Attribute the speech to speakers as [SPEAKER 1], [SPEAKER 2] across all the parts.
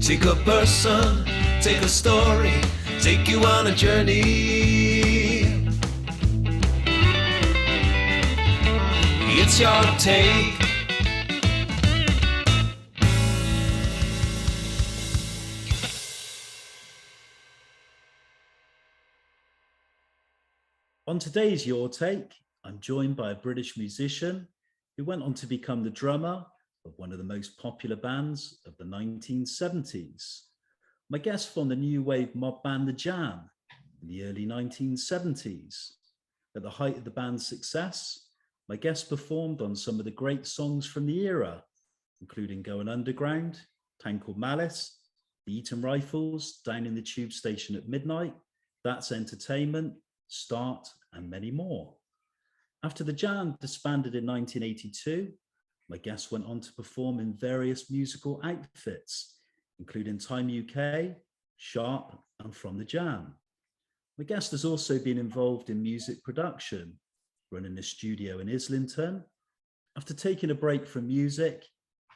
[SPEAKER 1] Take a person, take a story, take you on a journey. It's your take.
[SPEAKER 2] On today's Your Take, I'm joined by a British musician who went on to become the drummer of one of the most popular bands of the 1970s. My guest from the new wave mob band The Jam in the early 1970s. At the height of the band's success, my guest performed on some of the great songs from the era, including Going Underground, Called Malice, the Eton Rifles, Down in the Tube Station at Midnight, That's Entertainment, Start, and many more. After the Jam disbanded in 1982, my guest went on to perform in various musical outfits, including Time UK, Sharp, and From the Jam. My guest has also been involved in music production, running a studio in Islington. After taking a break from music,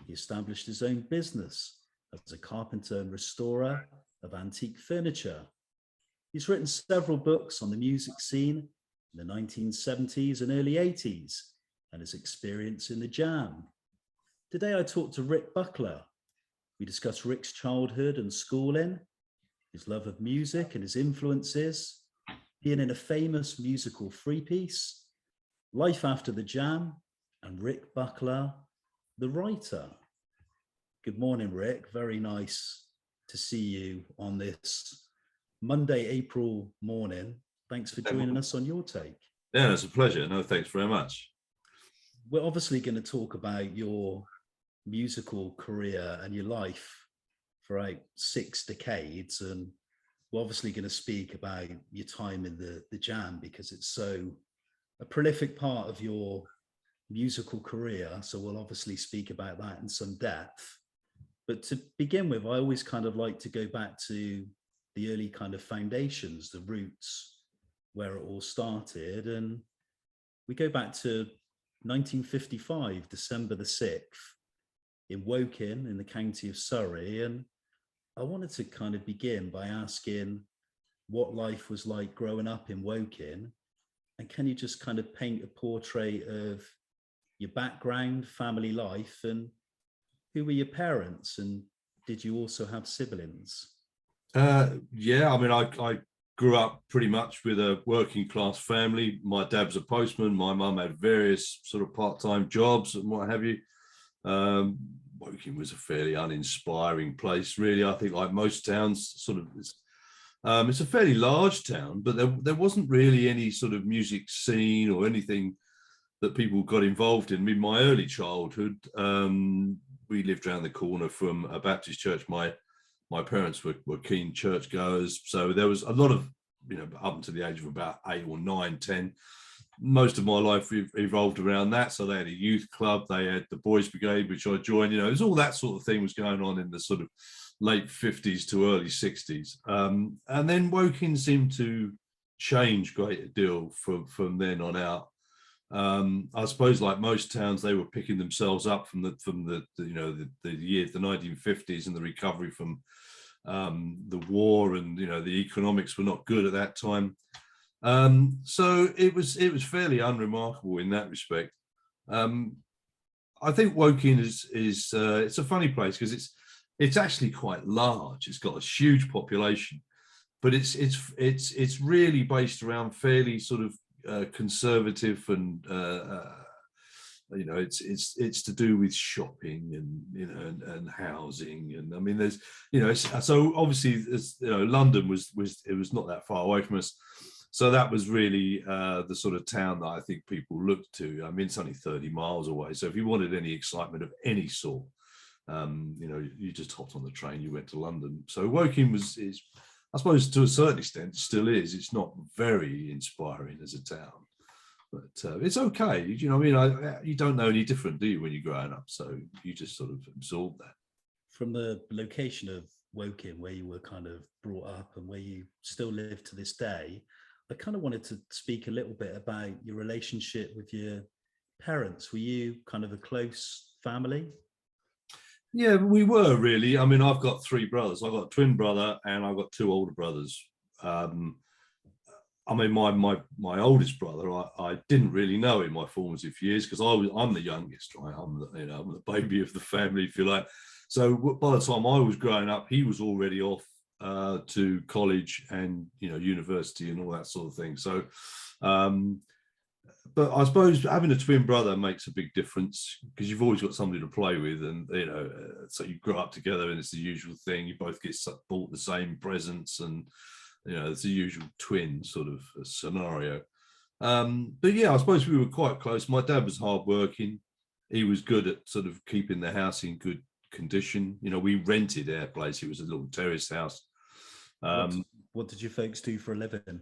[SPEAKER 2] he established his own business as a carpenter and restorer of antique furniture. He's written several books on the music scene in the 1970s and early 80s and his experience in the Jam. Today I talked to Rick Buckler. We discuss Rick's childhood and schooling, his love of music and his influences, being in a famous musical three-piece, life after the Jam, and Rick Buckler, the writer. Good morning, Rick. Very nice to see you on this Monday, April morning. Thanks for joining us on Your Take.
[SPEAKER 3] Yeah, it's a pleasure. No, thanks very much.
[SPEAKER 2] We're obviously going to talk about your musical career and your life for about 6 decades. And we're obviously going to speak about your time in the Jam because it's so a prolific part of your musical career. So we'll obviously speak about that in some depth. But to begin with, I always kind of like to go back to the early kind of foundations, the roots, where it all started. And we go back to 1955, December the 6th, in Woking in the county of Surrey. And I wanted to kind of begin by asking what life was like growing up in Woking. And can you just kind of paint a portrait of your background, family life, and who were your parents? And did you also have siblings?
[SPEAKER 3] Yeah, I mean, I grew up pretty much with a working class family. My dad was a postman. My mum had various sort of part-time jobs and what have you. Woking was a fairly uninspiring place, really. I think, like most towns, sort of, it's a fairly large town, but there wasn't really any sort of music scene or anything that people got involved in. I mean, my early childhood, we lived around the corner from a Baptist church. My parents were keen churchgoers, so there was a lot of, up until the age of about 8 or 9, 10. Most of my life evolved around that. So they had a youth club, they had the Boys Brigade, which I joined. It was all that sort of thing was going on in the sort of late 50s to early 60s. And then Woking seemed to change a great deal from then on out. I suppose, like most towns, they were picking themselves up from the year, the 1950s, and the recovery from the war, and the economics were not good at that time. So it was fairly unremarkable in that respect. I think Woking is it's a funny place because it's actually quite large. It's got a huge population, but it's really based around fairly sort of conservative, and it's to do with shopping and housing, and I mean there's so obviously London was not that far away from us, so that was really the sort of town that I think people looked to. I mean, it's only 30 miles away, so if you wanted any excitement of any sort, you just hopped on the train, you went to London. So Woking is, I suppose, to a certain extent, still is. It's not very inspiring as a town, but it's okay. I mean, you don't know any different, do you, when you're growing up? So you just sort of absorb that.
[SPEAKER 2] From the location of Woking, where you were kind of brought up and where you still live to this day, I kind of wanted to speak a little bit about your relationship with your parents. Were you kind of a close family?
[SPEAKER 3] Yeah, we were really. I mean, I've got three brothers. I've got a twin brother and I've got two older brothers. Um, I mean, my oldest brother, I didn't really know in my formative years because I'm the youngest, right? I'm the baby of the family, if you like. So by the time I was growing up, he was already off to college and university and all that sort of thing. So, but I suppose having a twin brother makes a big difference because you've always got somebody to play with, and so you grow up together, and it's the usual thing. You both get bought the same presents, and it's the usual twin sort of scenario. But yeah, I suppose we were quite close. My dad was hardworking. He was good at sort of keeping the house in good condition. We rented our place. It was a little terrace house.
[SPEAKER 2] What did your folks do for a living?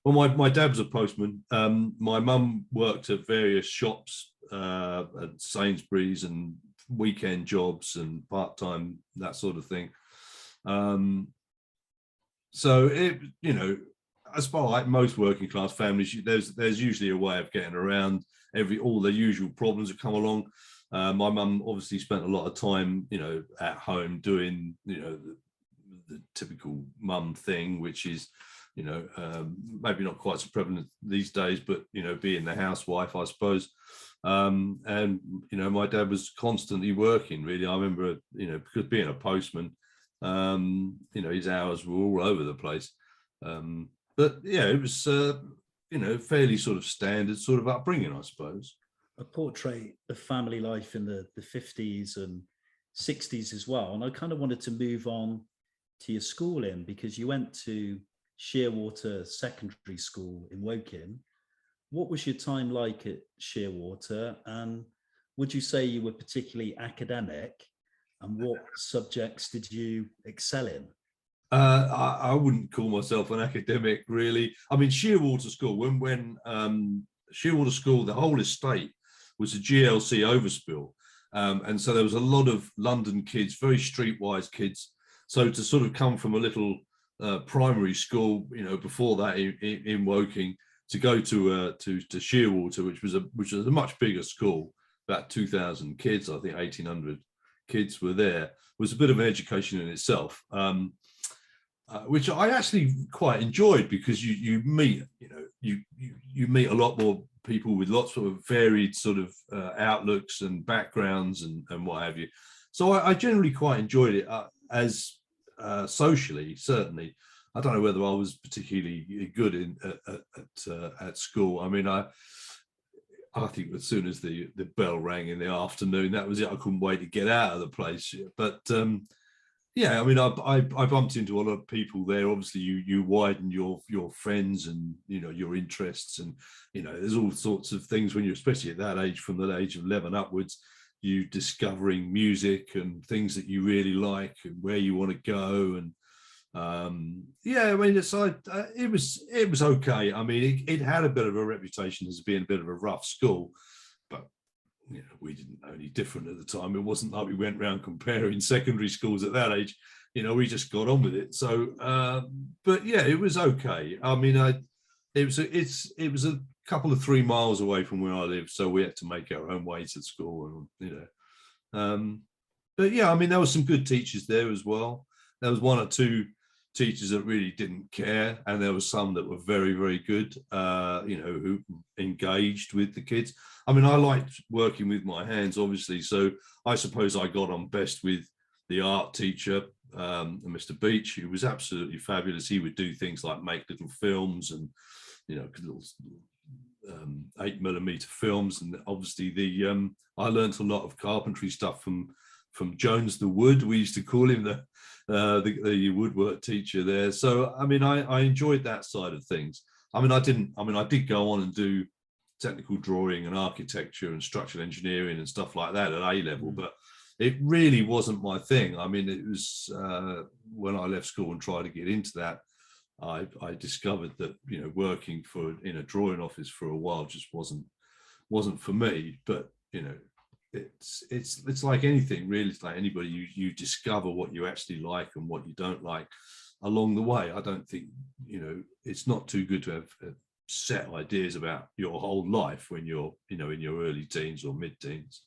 [SPEAKER 3] Well, my dad was a postman. My mum worked at various shops, at Sainsbury's, and weekend jobs and part-time, that sort of thing. So as far like most working class families, there's usually a way of getting around all the usual problems that come along. My mum obviously spent a lot of time, at home doing, the typical mum thing, which is, maybe not quite so prevalent these days, but, being the housewife, I suppose. And, my dad was constantly working, really. I remember, because being a postman, his hours were all over the place. But yeah, it was, fairly sort of standard sort of upbringing, I suppose.
[SPEAKER 2] A portrait of family life in the 50s and 60s as well. And I kind of wanted to move on to your schooling because you went to Shearwater Secondary School in Woking. What was your time like at Shearwater? And would you say you were particularly academic? And what subjects did you excel in?
[SPEAKER 3] I wouldn't call myself an academic, really. I mean, Shearwater School, when Shearwater School, the whole estate was a GLC overspill. And so there was a lot of London kids, very streetwise kids. So to sort of come from a little primary school, before that in Woking, to go to Shearwater, which was a much bigger school, about 2,000 kids, I think 1,800 kids were there, was a bit of an education in itself, which I actually quite enjoyed because you meet, you meet a lot more people with lots of varied sort of outlooks and backgrounds and what have you. So I generally quite enjoyed it as socially, certainly. I don't know whether I was particularly good at school. I mean, I think as soon as the bell rang in the afternoon, that was it. I couldn't wait to get out of the place. But yeah, I mean, I bumped into a lot of people there. Obviously, you widen your friends and your interests, and there's all sorts of things when you're, especially at that age, from the age of 11 upwards, you discovering music and things that you really like and where you want to go. And yeah, I mean, it was okay. I mean, it had a bit of a reputation as being a bit of a rough school, but we didn't know any different at the time. It wasn't like we went around comparing secondary schools at that age. We just got on with it. So, but yeah, it was okay. I mean, it was a couple of 3 miles away from where I lived, so we had to make our own way to school, and but yeah, I mean, there were some good teachers there as well. There was 1 or 2 teachers that really didn't care, and there were some that were very, very good, who engaged with the kids. I mean, I liked working with my hands, obviously, so I suppose I got on best with the art teacher, Mr. Beach, who was absolutely fabulous. He would do things like make little films and little 8mm films, and obviously I learned a lot of carpentry stuff from Jones the Wood. We used to call him the woodwork teacher there. So I mean, I enjoyed that side of things. I did go on and do technical drawing and architecture and structural engineering and stuff like that at A level, but it really wasn't my thing. I mean, it was when I left school and tried to get into that, I discovered that working in a drawing office for a while just wasn't for me. But it's like anything really. It's like anybody, you discover what you actually like and what you don't like along the way. I don't think it's not too good to have set ideas about your whole life when you're in your early teens or mid-teens.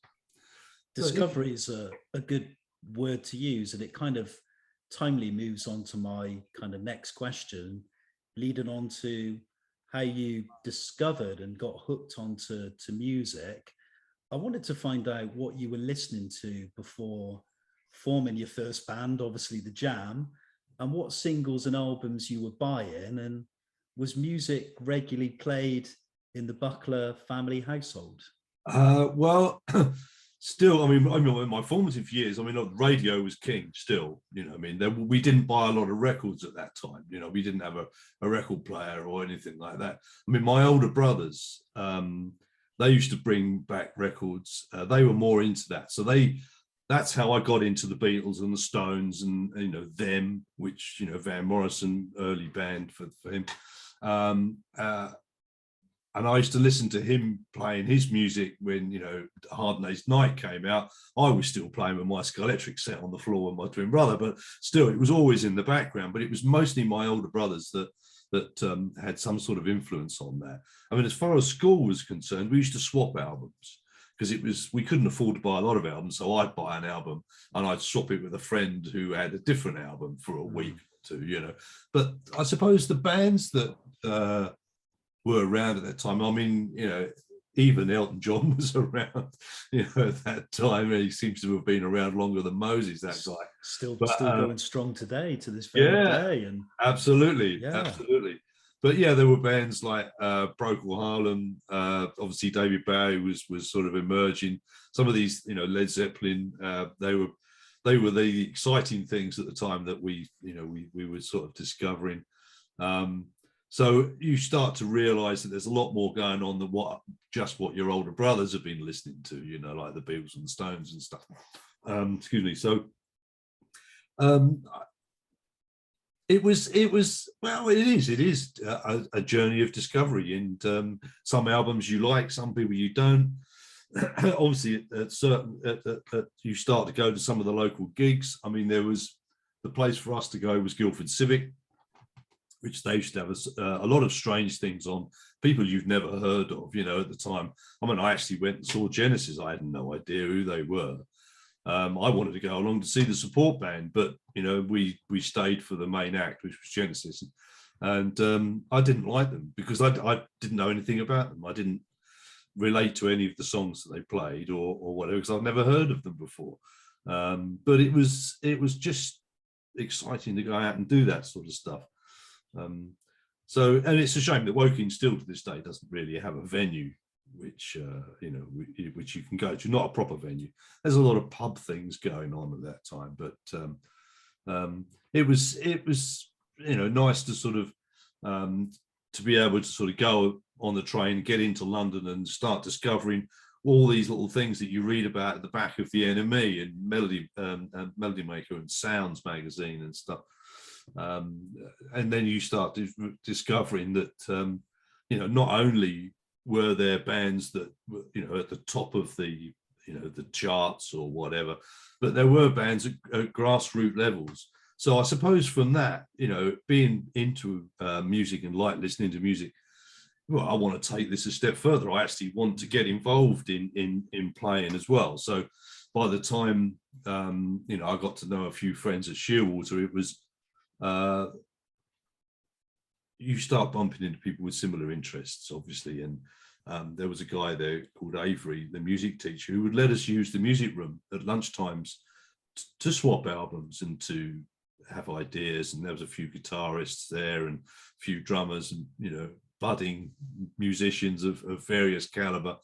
[SPEAKER 2] Discovery is a good word to use, and it kind of timely moves on to my kind of next question, leading on to how you discovered and got hooked onto music. I wanted to find out what you were listening to before forming your first band, obviously the Jam, and what singles and albums you were buying, and was music regularly played in the Buckler family household?
[SPEAKER 3] Well, still, I mean, in my formative years, I mean, look, radio was king still, you know, I mean, we didn't buy a lot of records at that time, you know, we didn't have a record player or anything like that. I mean, my older brothers, they used to bring back records. They were more into that. So that's how I got into the Beatles and the Stones and, you know, them, which, you know, Van Morrison, early band for him. And I used to listen to him playing his music when, you know, Hard Day's Night came out. I was still playing with my Scalextric set on the floor with my twin brother, but still, it was always in the background. But it was mostly my older brothers that had some sort of influence on that. I mean, as far as school was concerned, we used to swap albums because we couldn't afford to buy a lot of albums. So I'd buy an album and I'd swap it with a friend who had a different album for a week or two, you know. But I suppose the bands that were around at that time. I mean, you know, even Elton John was around, you know, at that time. He seems to have been around longer than Moses, that guy.
[SPEAKER 2] Still going strong today, to this very day. And
[SPEAKER 3] absolutely. But yeah, there were bands like Procol Harum, obviously David Bowie was sort of emerging. Some of these, you know, Led Zeppelin, they were the exciting things at the time that we were sort of discovering. So you start to realize that there's a lot more going on than what your older brothers have been listening to, you know, like the Beatles and the Stones and stuff. Excuse me. So it is a journey of discovery, and some albums you like, some people you don't. Obviously, you start to go to some of the local gigs. I mean, the place for us to go was Guildford Civic, which they used to have a lot of strange things on, people you've never heard of, you know, at the time. I mean, I actually went and saw Genesis. I had no idea who they were. I wanted to go along to see the support band, but, you know, we stayed for the main act, which was Genesis. And I didn't like them because I didn't know anything about them. I didn't relate to any of the songs that they played or whatever, because I've never heard of them before. But it was just exciting to go out and do that sort of stuff. And it's a shame that Woking still to this day doesn't really have a venue which which you can go to, not a proper venue. There's a lot of pub things going on at that time, but it was you know, nice to sort of to be able to sort of go on the train, get into London and start discovering all these little things that you read about at the back of the NME and Melody Maker and Sounds magazine and stuff. And then you start discovering that you know, not only were there bands that were, you know, at the top of the, you know, the charts or whatever, but there were bands at grassroots levels. So I suppose from that, you know, being into music and like listening to music, well, I want to take this a step further. I actually want to get involved in playing as well. So by the time you know, I got to know a few friends at Shearwater, it was you start bumping into people with similar interests, obviously. And there was a guy there called Avery, the music teacher, who would let us use the music room at lunchtimes to swap albums and to have ideas. And there was a few guitarists there and a few drummers and, you know, budding musicians of various caliber.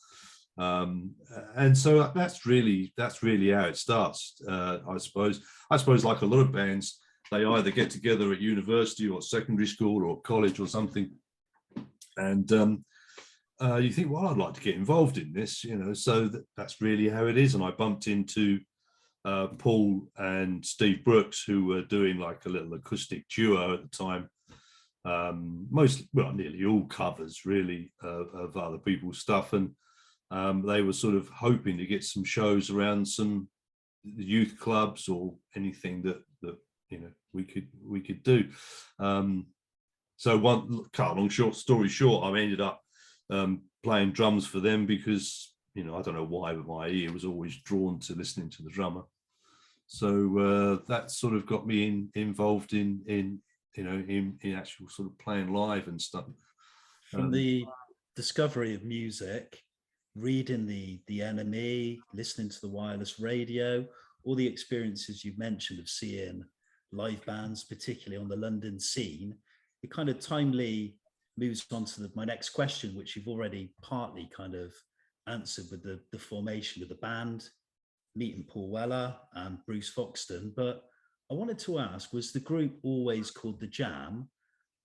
[SPEAKER 3] And so that's really how it starts. I suppose like a lot of bands, they either get together at university or secondary school or college or something, and you think, well, I'd like to get involved in this, you know. So that's really how it is. And I bumped into Paul and Steve Brooks, who were doing like a little acoustic duo at the time. Nearly all covers really of other people's stuff, and they were sort of hoping to get some shows around some youth clubs or anything that you know, we could do. So long story short, I ended up playing drums for them because, you know, I don't know why, but my ear was always drawn to listening to the drummer. So that sort of got me involved in actual sort of playing live and stuff.
[SPEAKER 2] From the discovery of music, reading the NME, listening to the wireless radio, all the experiences you've mentioned of seeing live bands, particularly on the London scene, it kind of timely moves on to my next question, which you've already partly kind of answered with the formation of the band, meeting Paul Weller and Bruce Foxton. But I wanted to ask, was the group always called The Jam?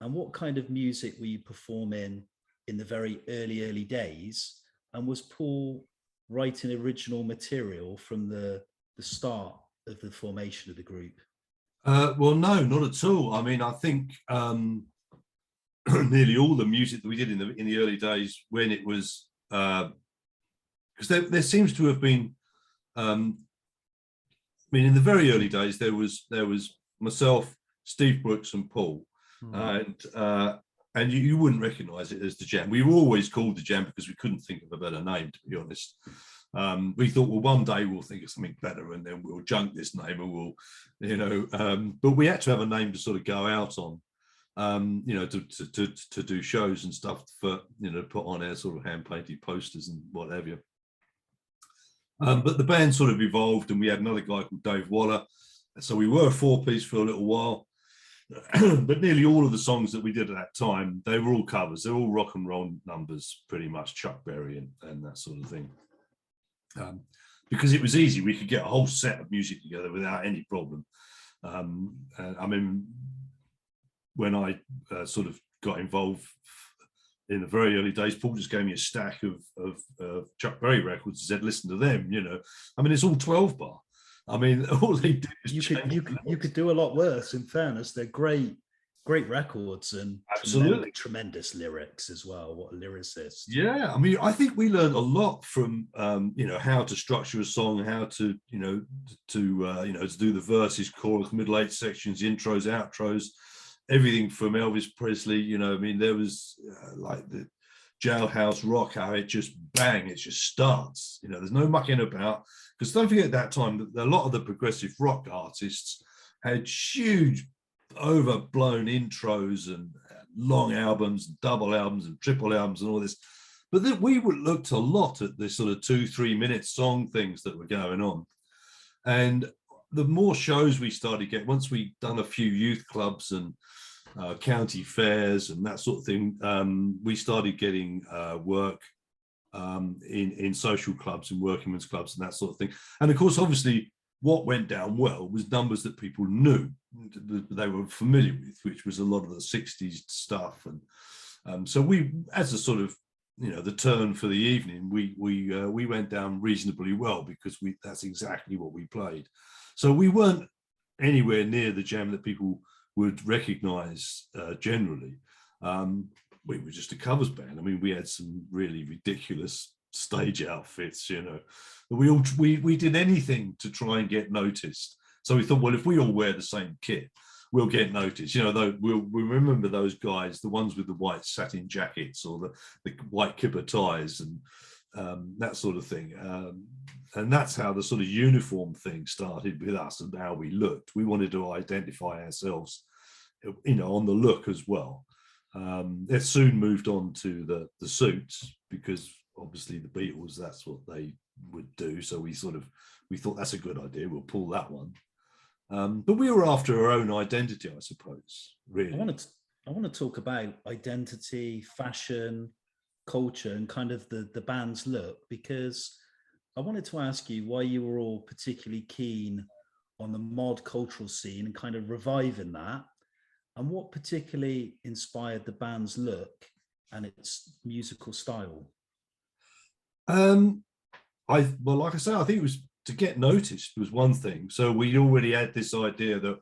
[SPEAKER 2] And what kind of music were you performing in the very early days? And was Paul writing original material from the start of the formation of the group?
[SPEAKER 3] Well, no, not at all. I mean, I think nearly all the music that we did in the early days, when it was, because there seems to have been, I mean, in the very early days, there was myself, Steve Brooks, and Paul, and you wouldn't recognise it as The Jam. We were always called The Jam because we couldn't think of a better name, to be honest. We thought, well, one day we'll think of something better, and then we'll junk this name, and we'll, but we had to have a name to sort of go out on, to do shows and stuff for, put on our sort of hand-painted posters and whatever. But the band sort of evolved, and we had another guy called Dave Waller. So we were a four-piece for a little while. But nearly all of the songs that we did at that time, they were all covers. They're all rock and roll numbers, pretty much, Chuck Berry and that sort of thing. Because it was easy. We could get a whole set of music together without any problem. I mean, when I sort of got involved in the very early days, Paul just gave me a stack of Chuck Berry records and said, listen to them, I mean, it's all 12 bar. I mean, all they do is
[SPEAKER 2] you could do a lot worse. In fairness, they're great records, and
[SPEAKER 3] absolutely
[SPEAKER 2] tremendous lyrics as well. What a lyricist!
[SPEAKER 3] Yeah, I mean, I think we learned a lot from how to structure a song, how to to do the verses, chorus, middle eight sections, intros, outros, everything from Elvis Presley. I mean, there was like the Jailhouse Rock, how it just bang, it just starts. There's no mucking about. Because don't forget, at that time, that a lot of the progressive rock artists had huge, overblown intros and long albums, and double albums, and triple albums, and all this. But then we looked a lot at the sort of 2-3 minute song things that were going on. And the more shows we started getting, once we'd done a few youth clubs and county fairs and that sort of thing, we started getting work in social clubs and workingmen's clubs and that sort of thing. And of course, obviously, what went down well was numbers that people knew, they were familiar with, which was a lot of the 60s stuff. And so we, as a sort of, the turn for the evening, we went down reasonably well, because that's exactly what we played. So we weren't anywhere near the Jam that people would recognize generally. We were just a covers band. I mean, we had some really ridiculous stage outfits, we did anything to try and get noticed. So we thought, well, if we all wear the same kit, we'll get noticed. Though we'll remember those guys, the ones with the white satin jackets or the white kipper ties and that sort of thing. And that's how the sort of uniform thing started with us and how we looked. We wanted to identify ourselves, on the look as well. It soon moved on to the suits, because obviously the Beatles, that's what they would do. So we thought that's a good idea. We'll pull that one. But we were after our own identity, I suppose, really.
[SPEAKER 2] I want to talk about identity, fashion, culture, and kind of the band's look, because I wanted to ask you why you were all particularly keen on the mod cultural scene and kind of reviving that, and what particularly inspired the band's look and its musical style.
[SPEAKER 3] Well, like I say, I think it was to get noticed was one thing. So we already had this idea that,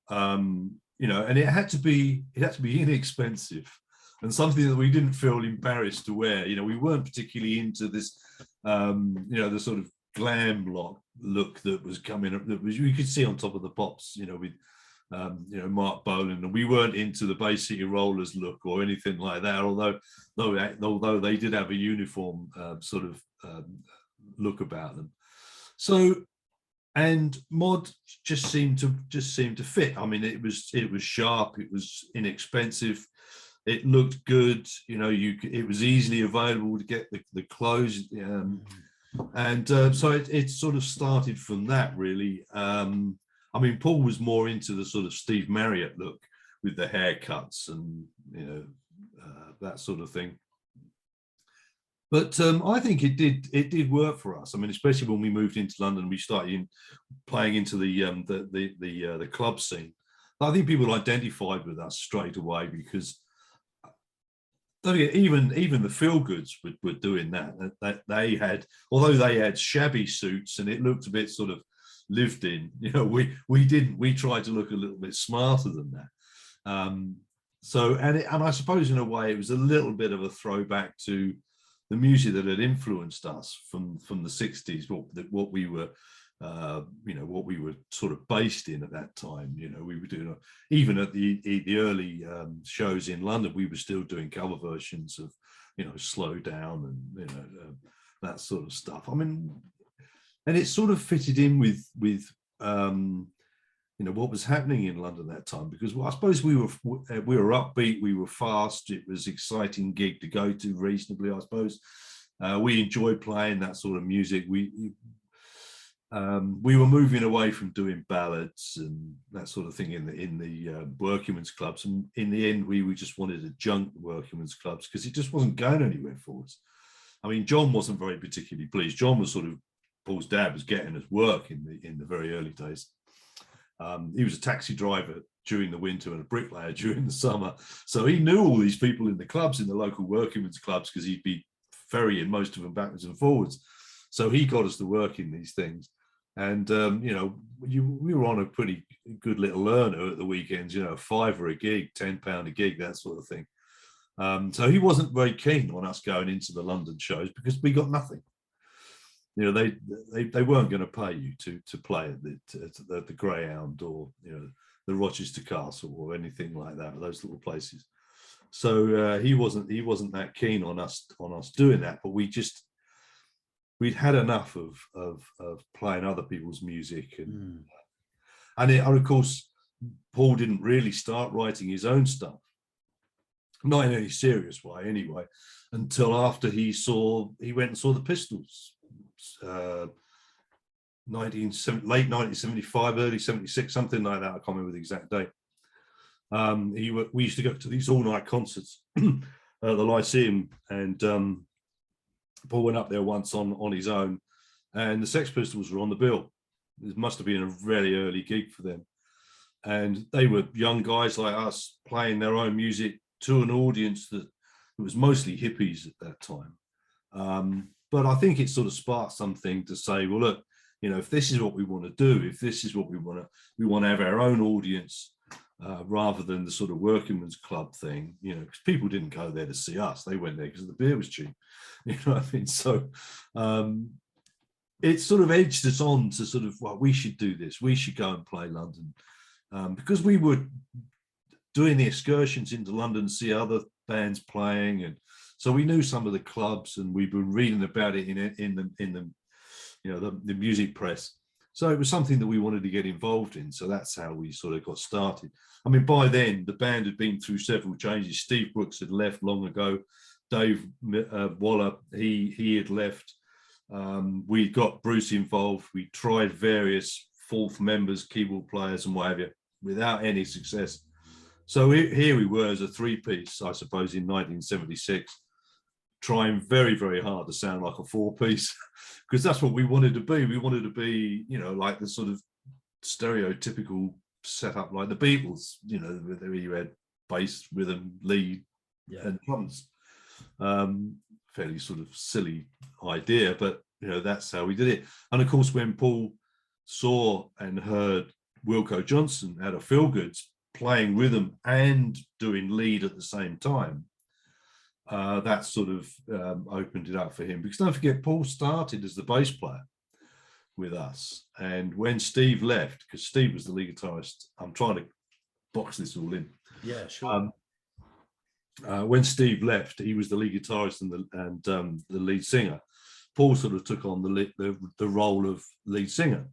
[SPEAKER 3] and it had to be inexpensive and something that we didn't feel embarrassed to wear. We weren't particularly into this, the sort of glam look that was coming up, that was, you could see on Top of the Pops, with Mark Bolan, and we weren't into the Bay City Rollers look or anything like that, although they did have a uniform sort of look about them. So and mod just seemed to fit. I mean, it was sharp, it was inexpensive, it looked good. You know, it was easily available to get the clothes, and so it sort of started from that, really. I mean, Paul was more into the sort of Steve Marriott look with the haircuts and, you know, that sort of thing. But I think it did work for us. I mean, especially when we moved into London, we started playing into the club scene. I think people identified with us straight away because even the Feel Goods were doing that. They had, although they had shabby suits and it looked a bit sort of lived in, you know, we didn't. We tried to look a little bit smarter than that. So and I suppose in a way it was a little bit of a throwback to the music that had influenced us from the 60s, what we were, you know, what we were sort of based in at that time. You know, we were doing, even at the early shows in London, we were still doing cover versions of, you know, Slow Down and, you know, that sort of stuff. I mean, and it sort of fitted in with you know, what was happening in London at that time, because I suppose we were upbeat, we were fast, it was an exciting gig to go to reasonably, I suppose. We enjoyed playing that sort of music. We were moving away from doing ballads and that sort of thing in the workingmen's clubs, and in the end we just wanted to junk the workingmen's clubs because it just wasn't going anywhere for us. I mean, John wasn't very particularly pleased. John was sort of, Paul's dad was getting us work in the very early days. He was a taxi driver during the winter and a bricklayer during the summer. So he knew all these people in the clubs, in the local workingmen's clubs, because he'd be ferrying most of them backwards and forwards. So he got us to work in these things. And, you know, we were on a pretty good little earner at the weekends, you know, £5 a gig, £10 a gig, that sort of thing. So he wasn't very keen on us going into the London shows because we got nothing. You know, they weren't going to pay you to play at the Greyhound or, you know, the Rochester Castle or anything like that, those little places. So he wasn't that keen on us doing that. But we'd had enough of playing other people's music, and of course Paul didn't really start writing his own stuff, not in any serious way anyway, until after he went and saw the Pistols. Late 1975, early 76, something like that. I can't remember the exact date. We used to go to these all-night concerts at the Lyceum, and Paul went up there once on his own, and the Sex Pistols were on the bill. It must have been a very early gig for them, and they were young guys like us playing their own music to an audience that was mostly hippies at that time. But I think it sort of sparked something to say, well, look, you know, if this is what we want to do, if this is what we want to have our own audience rather than the sort of workingmen's club thing, you know, because people didn't go there to see us. They went there because the beer was cheap. You know what I mean? So it sort of edged us on to sort of, well, we should do this. We should go and play London. Because we were doing the excursions into London, see other bands playing, and so we knew some of the clubs, and we've been reading about it in the you know, the music press. So it was something that we wanted to get involved in. So that's how we sort of got started. I mean, by then the band had been through several changes. Steve Brooks had left long ago. Dave Waller, he had left. We got Bruce involved. We tried various fourth members, keyboard players, and what have you, without any success. So here we were as a three-piece, I suppose, in 1976. Trying very, very hard to sound like a four-piece, because that's what we wanted to be. We wanted to be, you know, like the sort of stereotypical setup, like the Beatles, you know, where you had bass, rhythm, lead, and drums. Fairly sort of silly idea, but, you know, that's how we did it. And of course, when Paul saw and heard Wilko Johnson out of Feel Goods playing rhythm and doing lead at the same time, that sort of opened it up for him, because don't forget, Paul started as the bass player with us, and when Steve left, because Steve was the lead guitarist, I'm trying to box this all in.
[SPEAKER 2] Yeah, sure.
[SPEAKER 3] When Steve left, he was the lead guitarist and the lead singer. Paul sort of took on the role of lead singer,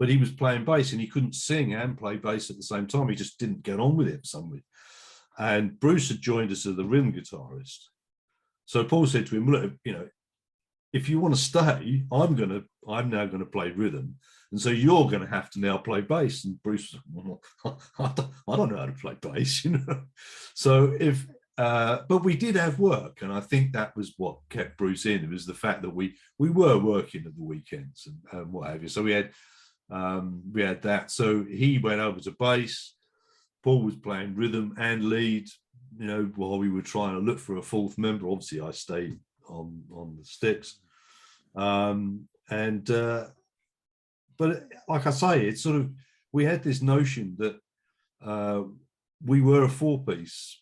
[SPEAKER 3] but he was playing bass and he couldn't sing and play bass at the same time. He just didn't get on with it for some reason. And Bruce had joined us as the rhythm guitarist. So Paul said to him, look, you know, if you want to stay, I'm now going to play rhythm. And so you're going to have to now play bass. And Bruce was, well, I don't know how to play bass, you know. So but we did have work. And I think that was what kept Bruce in. It was the fact that we were working at the weekends and what have you. So we had that. So he went over to bass. Paul was playing rhythm and lead, you know, while we were trying to look for a fourth member. Obviously, I stayed on the sticks. But like I say, it's sort of, we had this notion that we were a four-piece,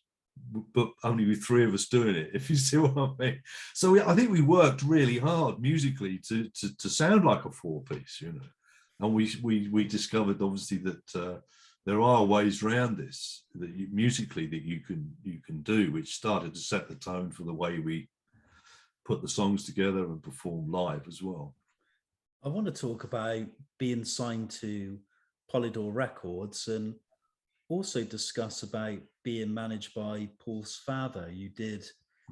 [SPEAKER 3] but only with three of us doing it, if you see what I mean. So I think we worked really hard musically to sound like a four-piece, you know. And we discovered obviously that there are ways around this that musically that you can do, which started to set the tone for the way we put the songs together and perform live as well.
[SPEAKER 2] I want to talk about being signed to Polydor Records and also discuss about being managed by Paul's father. You did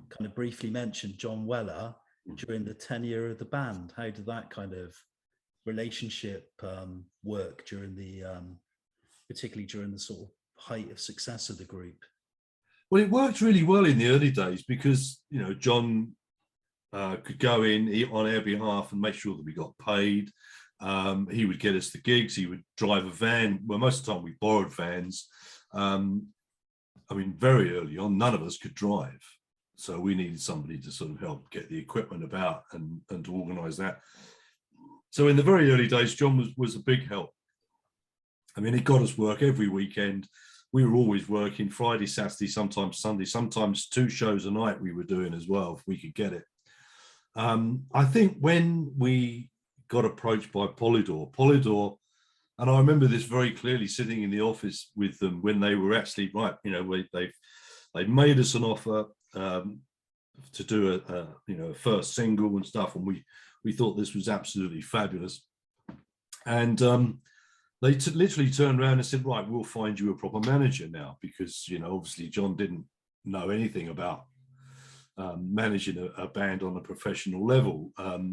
[SPEAKER 2] kind of briefly mention John Weller during the tenure of the band. How did that kind of relationship work during the particularly during the sort of height of success of the group?
[SPEAKER 3] Well, it worked really well in the early days because, you know, John could go in on our behalf and make sure that we got paid. He would get us the gigs. He would drive a van. Well, most of the time we borrowed vans. I mean, very early on, none of us could drive. So we needed somebody to sort of help get the equipment about and to organise that. So in the very early days, John was a big help. I mean, it got us work every weekend. We were always working Friday, Saturday, sometimes Sunday, sometimes 2 shows a night we were doing as well, if we could get it. I think when we got approached by Polydor, and I remember this very clearly sitting in the office with them when they were actually, right, you know, they made us an offer to do a first single and stuff, and we thought this was absolutely fabulous. And they literally turned around and said, right, we'll find you a proper manager now, because, you know, obviously John didn't know anything about managing a band on a professional level.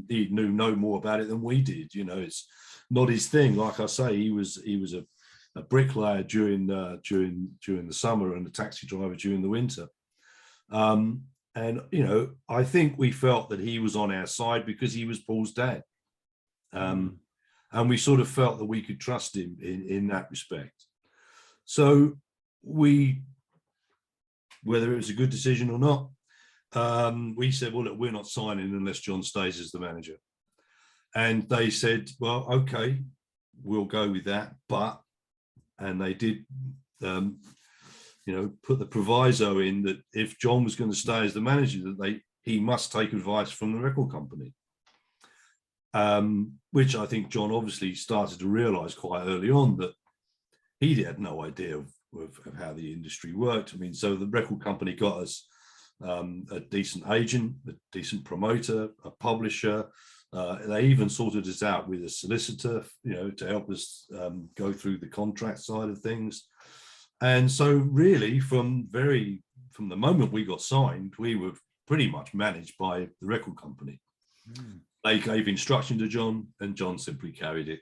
[SPEAKER 3] He knew no more about it than we did. You know, it's not his thing. Like I say, he was a bricklayer during the summer and a taxi driver during the winter. And, you know, I think we felt that he was on our side because he was Paul's dad. And we sort of felt that we could trust him in that respect. So whether it was a good decision or not, we said, well, look, we're not signing unless John stays as the manager. And they said, well, okay, we'll go with that. And they did, put the proviso in that if John was going to stay as the manager, that he must take advice from the record company. Which I think John obviously started to realise quite early on that he had no idea of how the industry worked. I mean, so the record company got us a decent agent, a decent promoter, a publisher. They even sorted us out with a solicitor, you know, to help us go through the contract side of things. And so really from the moment we got signed, we were pretty much managed by the record company. They gave instruction to John, and John simply carried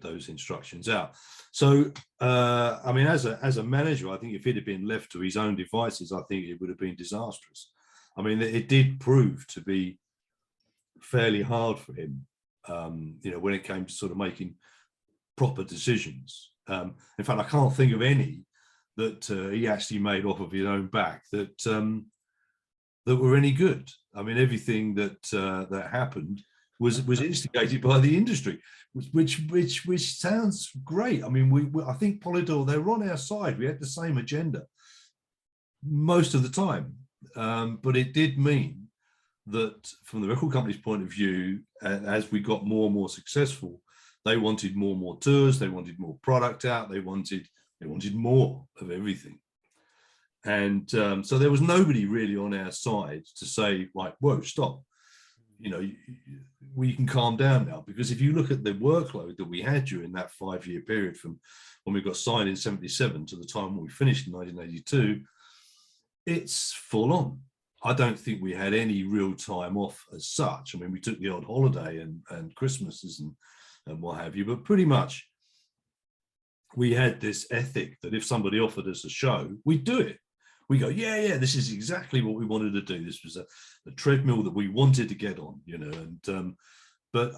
[SPEAKER 3] those instructions out. So, I mean, as a manager, I think if it had been left to his own devices, I think it would have been disastrous. I mean, it did prove to be fairly hard for him, you know, when it came to sort of making proper decisions. In fact, I can't think of any that he actually made off of his own back that were any good. I mean, everything that happened was instigated by the industry, which sounds great. I mean, I think Polydor, they were on our side. We had the same agenda most of the time, but it did mean that from the record company's point of view, as we got more and more successful, they wanted more and more tours, they wanted more product out, they wanted more of everything. And so there was nobody really on our side to say, like, whoa, stop. you know, we can calm down now, because if you look at the workload that we had during that 5-year period from when we got signed in 77 to the time when we finished in 1982, it's full on. I don't think we had any real time off as such. I mean, we took the odd holiday and Christmases and what have you, but pretty much we had this ethic that if somebody offered us a show, we'd do it. We go, yeah, this is exactly what we wanted to do. This was a treadmill that we wanted to get on, you know. And but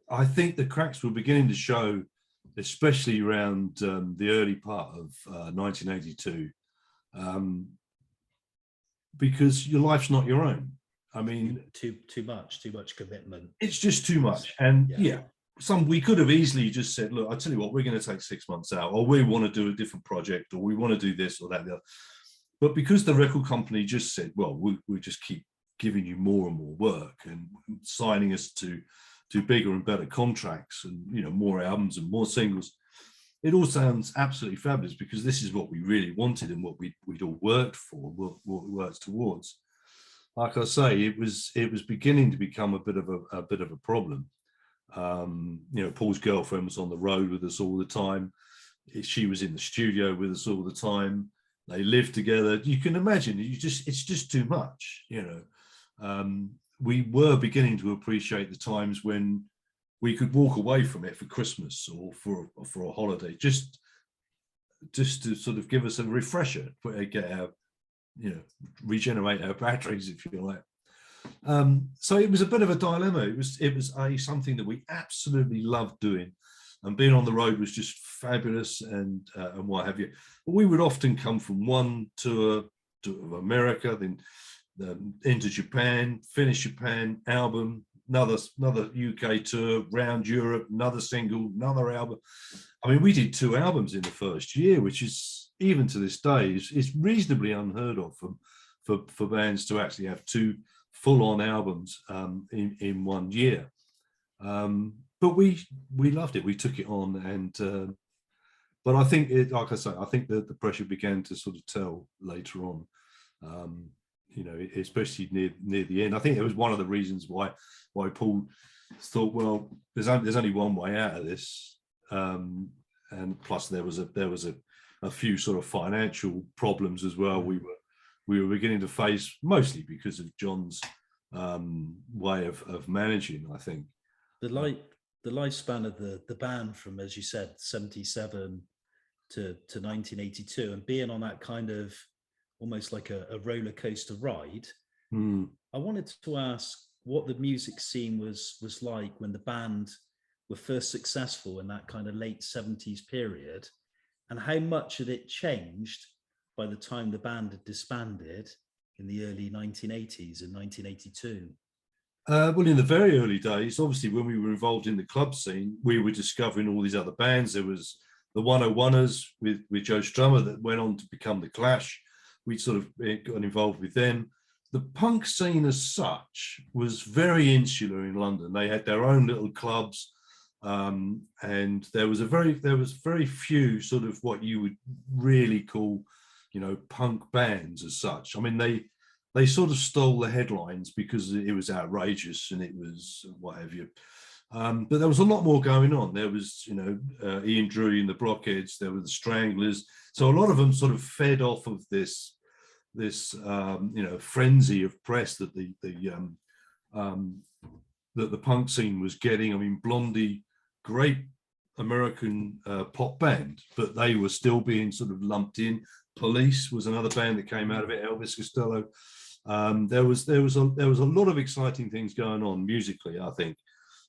[SPEAKER 3] I think the cracks were beginning to show, especially around the early part of 1982, because your life's not your own. I mean,
[SPEAKER 2] too much commitment.
[SPEAKER 3] It's just too much. And we could have easily just said, look, I tell you what, we're going to take 6 months out, or we want to do a different project, or we want to do this or that. But because the record company just said, well, we'll just keep giving you more and more work and signing us to bigger and better contracts and, you know, more albums and more singles, it all sounds absolutely fabulous, because this is what we really wanted and what we'd all worked for, what we worked towards. Like I say, it was beginning to become a bit of a problem. You know, Paul's girlfriend was on the road with us all the time. She was in the studio with us all the time. They lived together. You can imagine, it's just too much, you know. We were beginning to appreciate the times when we could walk away from it for Christmas or for a holiday, just to sort of give us a refresher, get our, you know, regenerate our batteries, if you like. So it was a bit of a dilemma. It was something that we absolutely loved doing, and being on the road was just fabulous and what have you. But we would often come from one tour to America, then into Japan, finish Japan, album, another UK tour, round Europe, another single, another album. I mean, we did 2 albums in the first year, which is, even to this day, is reasonably unheard of for bands to actually have 2 full-on albums in 1 year. But we loved it. We took it on, and but I think like I say, I think that the pressure began to sort of tell later on. You know, especially near the end. I think it was one of the reasons why Paul thought, well, there's only one way out of this, and plus there was a few sort of financial problems as well. We were beginning to face, mostly because of John's way of managing, I think.
[SPEAKER 2] The lifespan of the band from, as you said, 77 to 1982, and being on that kind of almost like a roller coaster ride. I wanted to ask what the music scene was like when the band were first successful in that kind of late 70s period, and how much had it changed by the time the band had disbanded in the early 1980s, in 1982.
[SPEAKER 3] Well, in the very early days, obviously, when we were involved in the club scene, we were discovering all these other bands. There was the 101ers with Joe Strummer that went on to become the Clash. We sort of got involved with them. The punk scene as such was very insular in London. They had their own little clubs, and there was very few sort of what you would really call, you know, punk bands as such. I mean, they sort of stole the headlines because it was outrageous and it was what have you. But there was a lot more going on. There was, you know, Ian Drury and the Blockheads. There were the Stranglers. So a lot of them sort of fed off of this you know, frenzy of press that the punk scene was getting. I mean, Blondie, great American pop band, but they were still being sort of lumped in. Police was another band that came out of it. Elvis Costello. There was a lot of exciting things going on musically, I think.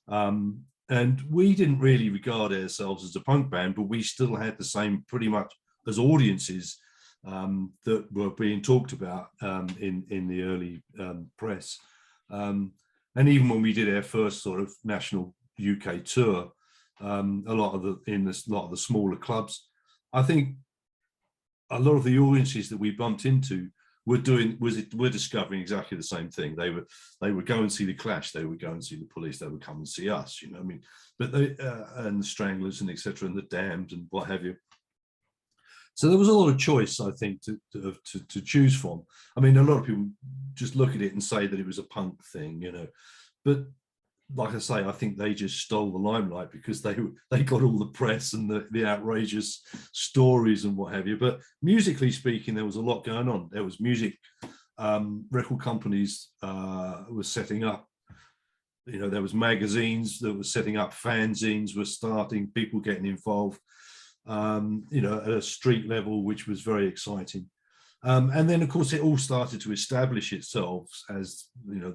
[SPEAKER 3] And we didn't really regard ourselves as a punk band, but we still had the same, pretty much, as audiences that were being talked about in the early press. And even when we did our first sort of national UK tour, a lot of the smaller clubs, I think a lot of the audiences that we bumped into were discovering exactly the same thing. They would go and see the Clash, they would go and see the Police, they would come and see us, you know what I mean? But they and the Stranglers and etc. and the Damned and what have you. So there was a lot of choice, I think, to choose from. I mean, a lot of people just look at it and say that it was a punk thing, you know, but like I say, I think they just stole the limelight because they got all the press and the outrageous stories and what have you. But musically speaking, there was a lot going on. There was music, record companies were setting up. You know, there was magazines that were setting up, fanzines were starting, people getting involved. You know, at a street level, which was very exciting. And then, of course, it all started to establish itself as, you know,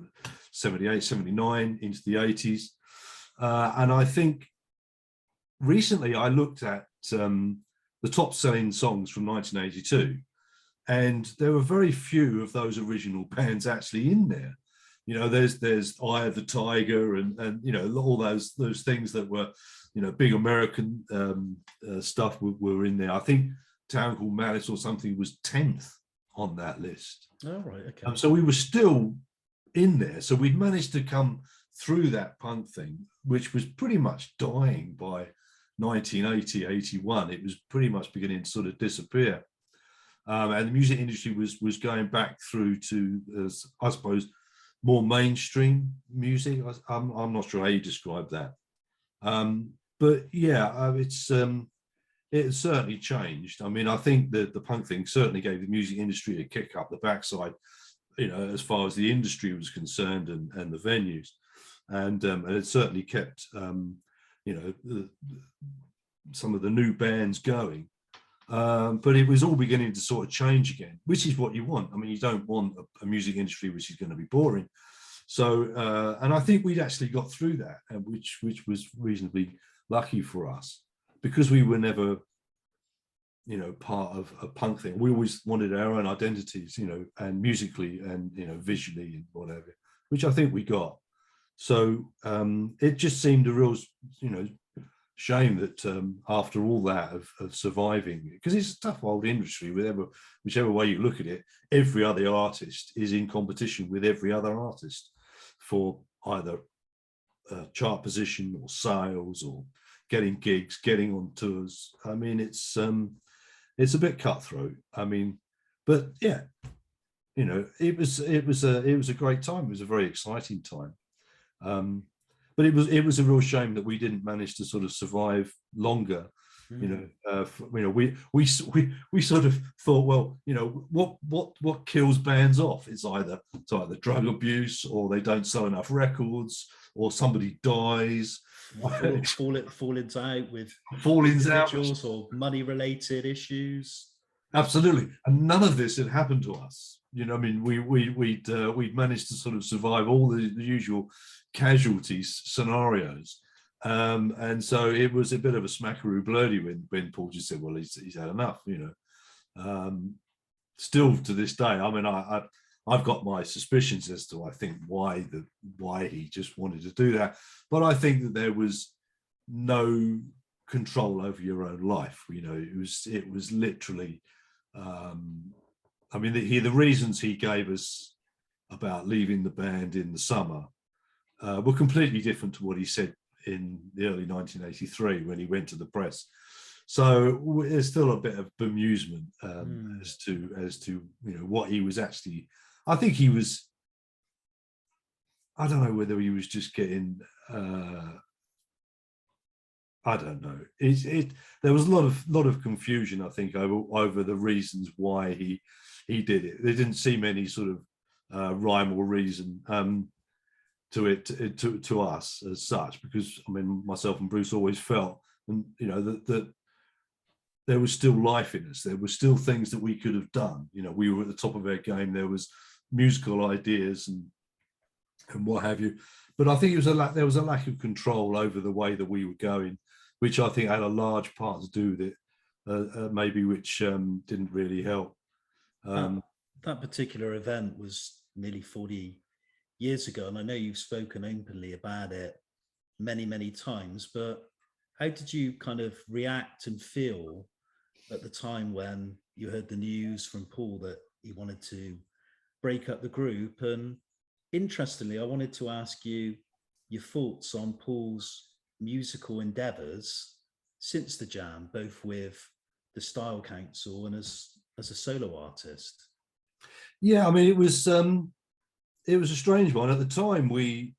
[SPEAKER 3] 78, 79 into the 80s. And I think recently I looked at the top selling songs from 1982, and there were very few of those original bands actually in there. You know, there's Eye of the Tiger and you know, all those things that were, you know, big American stuff were in there. I think Town Called Malice or something was 10th on that list.
[SPEAKER 2] Oh, right, okay.
[SPEAKER 3] So we were still in there. So we'd managed to come through that punk thing, which was pretty much dying by 1980, 81. It was pretty much beginning to sort of disappear. And the music industry was going back through to, I suppose, more mainstream music. I'm not sure how you describe that. But yeah, it certainly changed. I mean, I think that the punk thing certainly gave the music industry a kick up the backside, you know, as far as the industry was concerned and the venues. And it certainly kept, you know, some of the new bands going. But it was all beginning to sort of change again, which is what you want. I mean, you don't want a music industry which is going to be boring. So, and I think we'd actually got through that, which was reasonably lucky for us, because we were never, you know, part of a punk thing. We always wanted our own identities, you know, and musically and, you know, visually and whatever, which I think we got. So it just seemed a real, you know, shame that after all that of surviving, because it's a tough old industry, whichever way you look at it, every other artist is in competition with every other artist for either chart position or sales or getting gigs, getting on tours. I mean, it's a bit cutthroat. I mean, but yeah, you know, it was a great time. It was a very exciting time. But it was a real shame that we didn't manage to sort of survive longer. You know, we sort of thought, well, you know, what kills bands off is either drug abuse, or they don't sell enough records, or somebody dies.
[SPEAKER 2] Fallings out with
[SPEAKER 3] Fallings out,
[SPEAKER 2] individuals or money related issues.
[SPEAKER 3] Absolutely, and none of this had happened to us. You know, I mean, we'd managed to sort of survive all the usual casualties scenarios, and so it was a bit of a smackaroo blurdy when Paul just said, "Well, he's had enough." You know, still to this day, I mean, I've got my suspicions as to, I think, why he just wanted to do that, but I think that there was no control over your own life. You know, it was literally. I mean, the reasons he gave us about leaving the band in the summer were completely different to what he said in the early 1983 when he went to the press. So there's still a bit of bemusement as to you know what he was actually. I think he was. I don't know whether he was just getting. I don't know. There was a lot of confusion, I think, over the reasons why he did it. There didn't seem any sort of rhyme or reason to it to us as such, because I mean, myself and Bruce always felt, and you know, that there was still life in us. There were still things that we could have done. You know, we were at the top of our game. There was musical ideas and what have you. But I think there was a lack of control over the way that we were going, which I think had a large part to do with it, maybe, which didn't really help.
[SPEAKER 2] That particular event was nearly 40 years ago, and I know you've spoken openly about it many, many times, but how did you kind of react and feel at the time when you heard the news from Paul that he wanted to break up the group? And interestingly, I wanted to ask you your thoughts on Paul's musical endeavours since the Jam, both with the Style Council and as a solo artist?
[SPEAKER 3] Yeah, I mean, it was a strange one. At the time, we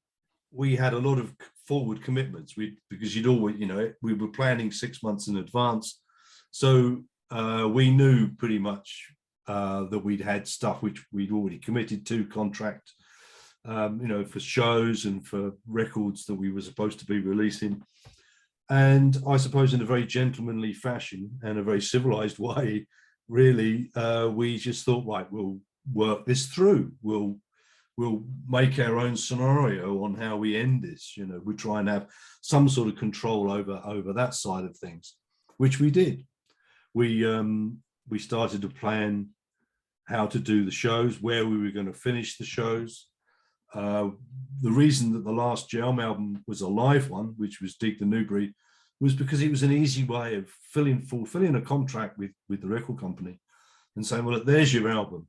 [SPEAKER 3] had a lot of forward commitments. Because you'd always, we were planning 6 months in advance, so we knew pretty much that we'd had stuff which we'd already committed to contract, for shows and for records that we were supposed to be releasing. And I suppose in a very gentlemanly fashion and a very civilized way, really, we just thought, right, we'll work this through. We'll make our own scenario on how we end this. We try and have some sort of control over that side of things, which we did. We started to plan how to do the shows, where we were going to finish the shows. The reason that the last Jam album was a live one, which was Dig the Newbury, was because it was an easy way of fulfilling a contract with the record company and saying, well, there's your album,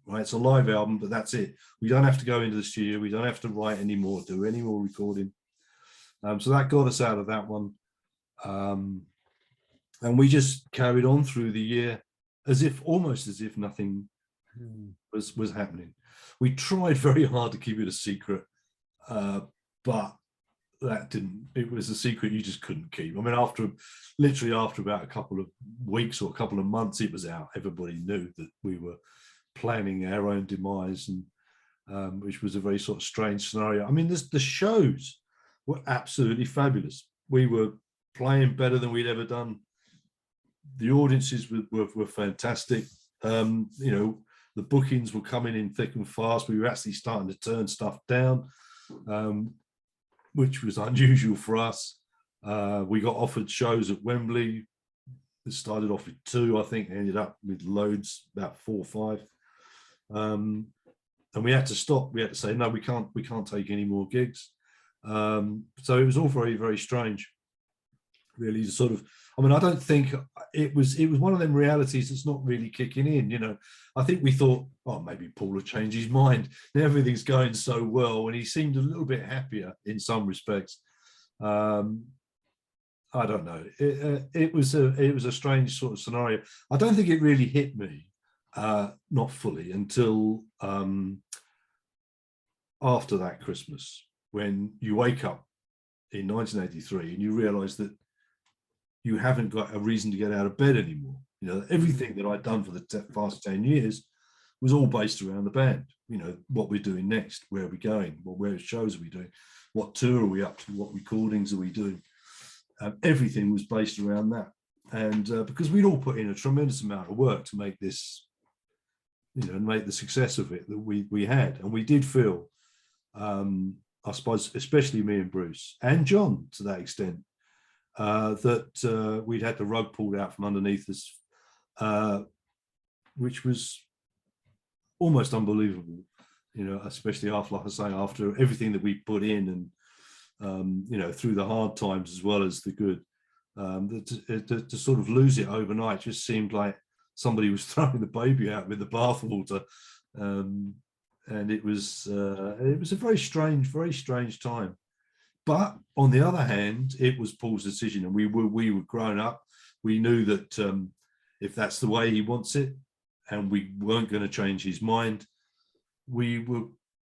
[SPEAKER 3] right? It's a live album, but that's it. We don't have to go into the studio. We don't have to write anymore, do any more recording. So that got us out of that one. And we just carried on through the year almost as if nothing was happening. We tried very hard to keep it a secret, but that didn't. It was a secret you just couldn't keep. I mean, after about a couple of weeks or a couple of months, it was out. Everybody knew that we were planning our own demise, and which was a very sort of strange scenario. I mean, the shows were absolutely fabulous. We were playing better than we'd ever done. The audiences were fantastic. The bookings were coming in thick and fast. We were actually starting to turn stuff down, which was unusual for us. We got offered shows at Wembley. It started off with 2, I think, ended up with loads, about 4 or 5. And we had to stop. We had to say, no, we can't take any more gigs. So it was all very, very strange, really. Sort of, I mean, I don't think it was one of them realities that's not really kicking in. I think we thought, oh, maybe Paul will change his mind. Now everything's going so well, and he seemed a little bit happier in some respects. I don't know. It was a strange sort of scenario. I don't think it really hit me, not fully, until after that Christmas, when you wake up in 1983 and you realise that you haven't got a reason to get out of bed anymore. Everything that I'd done for the past 10 years was all based around the band. What we're doing next, where are we going, where shows are we doing, what tour are we up to, what recordings are we doing. Everything was based around that. And because we'd all put in a tremendous amount of work to make this, make the success of it that we had. And we did feel, I suppose, especially me and Bruce and John to that extent, that we'd had the rug pulled out from underneath us, which was almost unbelievable, especially after, like I say, after everything that we put in and, through the hard times as well as the good, to sort of lose it overnight just seemed like somebody was throwing the baby out with the bathwater. And it was a very strange time. But on the other hand, it was Paul's decision, and we were grown up. We knew that if that's the way he wants it, and we weren't going to change his mind, we were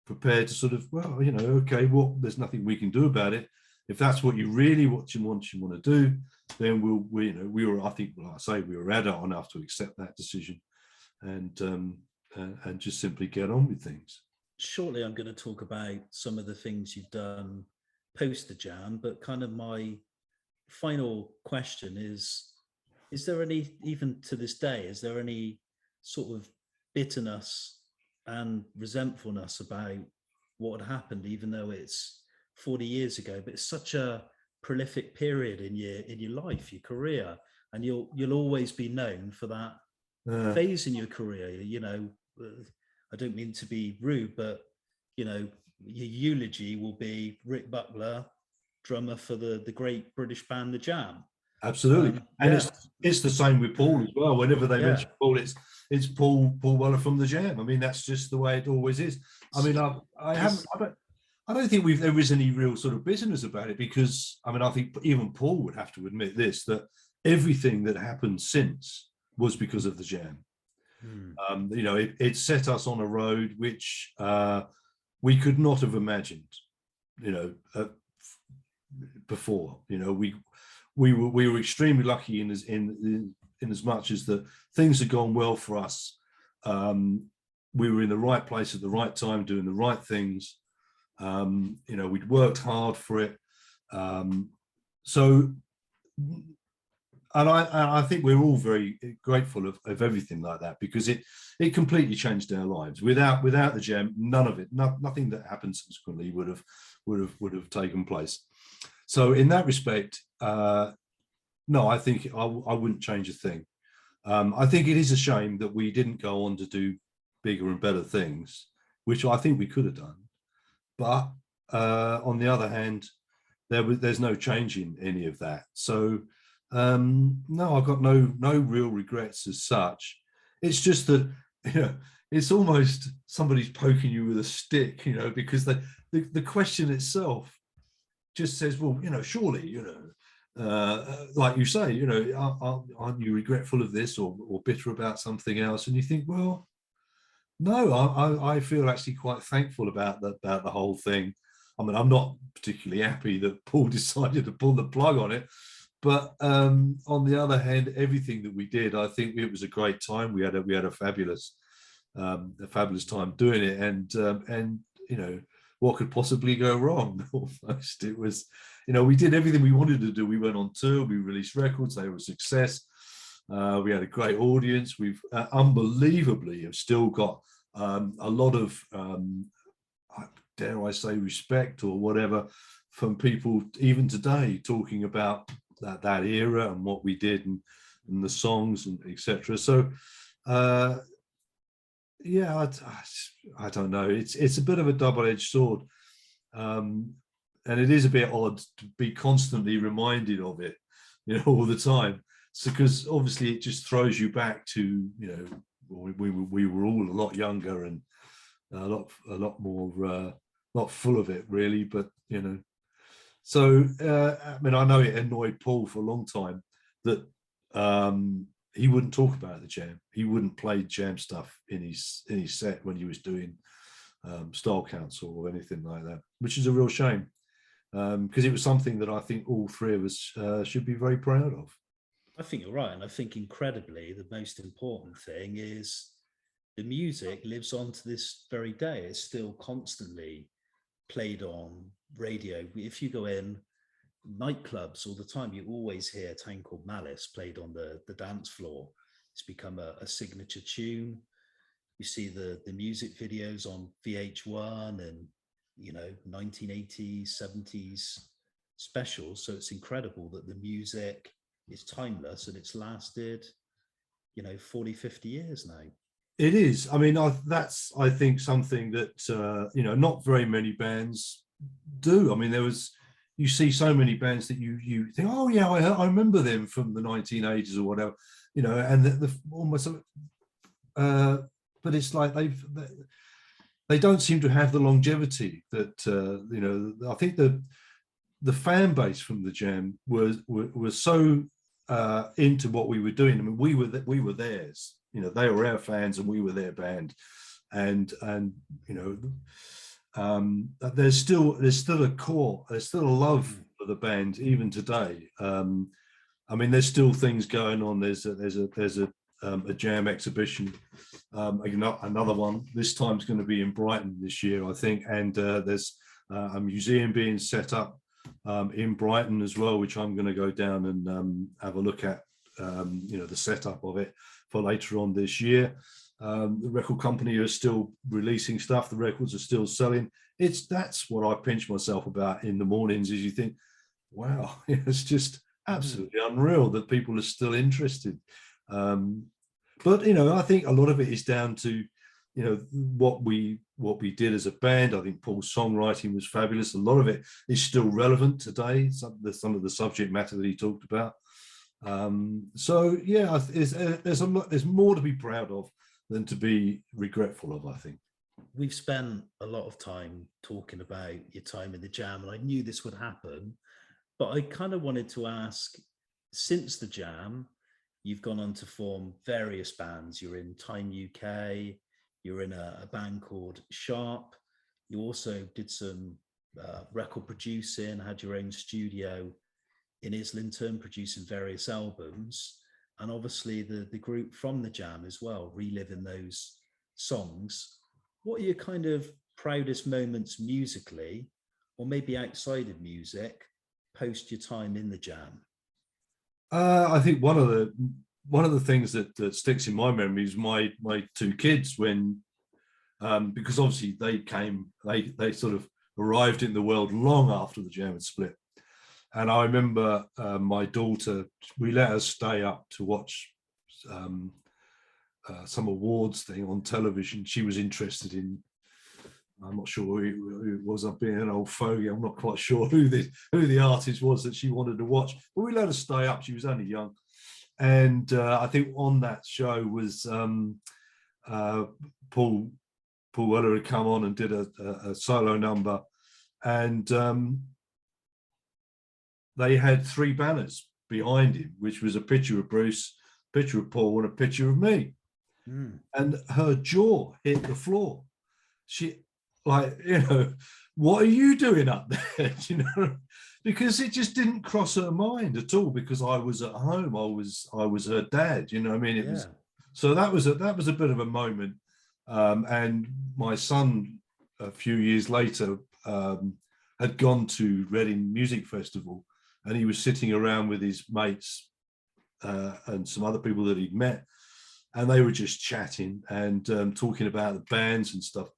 [SPEAKER 3] prepared to sort of, well, okay, well, there's nothing we can do about it. If that's what you really want to do, then we were, I think, like I say, we were adult enough to accept that decision, and just simply get on with things.
[SPEAKER 2] Shortly, I'm going to talk about some of the things you've done post the Jam, but kind of my final question is there any, even to this day, is there any sort of bitterness and resentfulness about what had happened, even though it's 40 years ago, but it's such a prolific period in your life, your career, and you'll always be known for that phase in your career. I don't mean to be rude, but your eulogy will be Rick Buckler, drummer for the great British band The Jam.
[SPEAKER 3] Absolutely. And it's the same with Paul as well. Whenever they mention Paul, it's Paul Weller from The Jam. I mean, that's just the way it always is. I mean, I don't think there is any real sort of bitterness about it, because I mean, I think even Paul would have to admit this, that everything that happened since was because of the jam. You know, it set us on a road which we could not have imagined, you know, before. You know, we were extremely lucky in as much as that things had gone well for us. We were in the right place at the right time, doing the right things. You know, we'd worked hard for it. So, and I think we're all very grateful of everything like that, because it completely changed our lives. Without the jam, none of it, nothing that happened subsequently would have taken place. So in that respect, no, I think I wouldn't change a thing. I think it is a shame that we didn't go on to do bigger and better things, which I think we could have done. But on the other hand, there's no change in any of that. So no, I've got no real regrets as such. It's just that, you know, it's almost somebody's poking you with a stick, you know, because the question itself just says, well, you know, surely, you know, like you say, you know, aren't you regretful of this or bitter about something else? And you think, well, no, I feel actually quite thankful about the whole thing. I mean, I'm not particularly happy that Paul decided to pull the plug on it, but on the other hand, everything that we did, I think it was a great time. We had a fabulous time doing it, and you know, what could possibly go wrong? Almost, it was, you know, we did everything we wanted to do. We went on tour, we released records, they were a success. We had a great audience. We've unbelievably have still got a lot of, dare I say, respect or whatever from people even today, talking about that era and what we did and the songs and etc. So yeah, I don't know. It's a bit of a double-edged sword, and it is a bit odd to be constantly reminded of it, you know, all the time. So because obviously it just throws you back to, you know, we were all a lot younger and a lot more not full of it really, but you know. So I mean, I know it annoyed Paul for a long time that he wouldn't talk about the jam. He wouldn't play jam stuff in his set when he was doing Style Council or anything like that, which is a real shame, because it was something that I think all three of us should be very proud of.
[SPEAKER 2] I think you're right. And I think incredibly, the most important thing is the music lives on to this very day. It's still constantly played on radio. If you go in nightclubs all the time, you always hear Called Malice played on the dance floor. It's become a signature tune. You see the music videos on VH1 and, you know, 1980s, 70s specials. So it's incredible that the music is timeless and it's lasted, you know, 40, 50 years now.
[SPEAKER 3] It is. I mean, that's, I think, something that, you know, not very many bands do. I mean, you see so many bands that you think, oh yeah, I remember them from the 1980s or whatever, you know, and the almost, but it's like they don't seem to have the longevity that, you know. I think the fan base from the jam was so into what we were doing. I mean, we were theirs. You know, they were our fans and we were their band, and you know, there's still a core, there's still a love for the band even today. I mean, there's still things going on. There's a jam exhibition, another one. This time's going to be in Brighton this year, I think, and there's a museum being set up in Brighton as well, which I'm going to go down and have a look at. You know, the setup of it for later on this year. The record company are still releasing stuff. The records are still selling. That's what I pinch myself about in the mornings, is you think, wow, it's just absolutely unreal that people are still interested. But, you know, I think a lot of it is down to, you know, what we did as a band. I think Paul's songwriting was fabulous. A lot of it is still relevant today. Some of the subject matter that he talked about. So yeah, there's more to be proud of than to be regretful of, I think.
[SPEAKER 2] We've spent a lot of time talking about your time in the jam, and I knew this would happen, but I kind of wanted to ask since the Jam, you've gone on to form various bands. You're in Time UK, you're in a band called Sharp. You also did some record producing, had your own studio in Islington, producing various albums. And obviously the group from the Jam as well, reliving those songs. What are your kind of proudest moments musically, or maybe outside of music, post your time in the Jam?
[SPEAKER 3] I think one of the things that sticks in my memory is my two kids when, because obviously they sort of arrived in the world long after the Jam had split. And I remember my daughter, we let her stay up to watch some awards thing on television. She was interested in, I'm not sure who it was, I've been an old fogey, I'm not quite sure who the artist was that she wanted to watch, but we let her stay up, she was only young. And I think on that show was Paul Weller had come on and did a solo number, and they had three banners behind him, which was a picture of Bruce, a picture of Paul, and a picture of me. And her jaw hit the floor. She, like, what are you doing up there? Because it just didn't cross her mind at all, because I was at home, I was her dad, you know what I mean? It was, so that was a bit of a moment. And my son, a few years later, had gone to Reading Music Festival, and he was sitting around with his mates and some other people that he'd met, and they were just chatting and talking about the bands and stuff.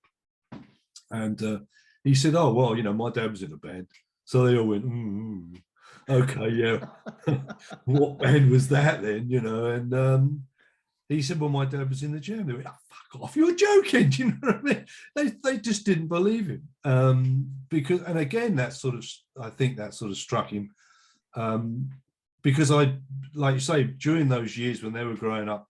[SPEAKER 3] And he said, "Oh, well, my dad was in a band." So they all went, okay, yeah. What band was that then? And he said, "Well, my dad was in the Jam." They went, "Oh, fuck off, you're joking." Do you know what I mean? They just didn't believe him. Because, and again, I think that sort of struck him. Because like you say, during those years when they were growing up,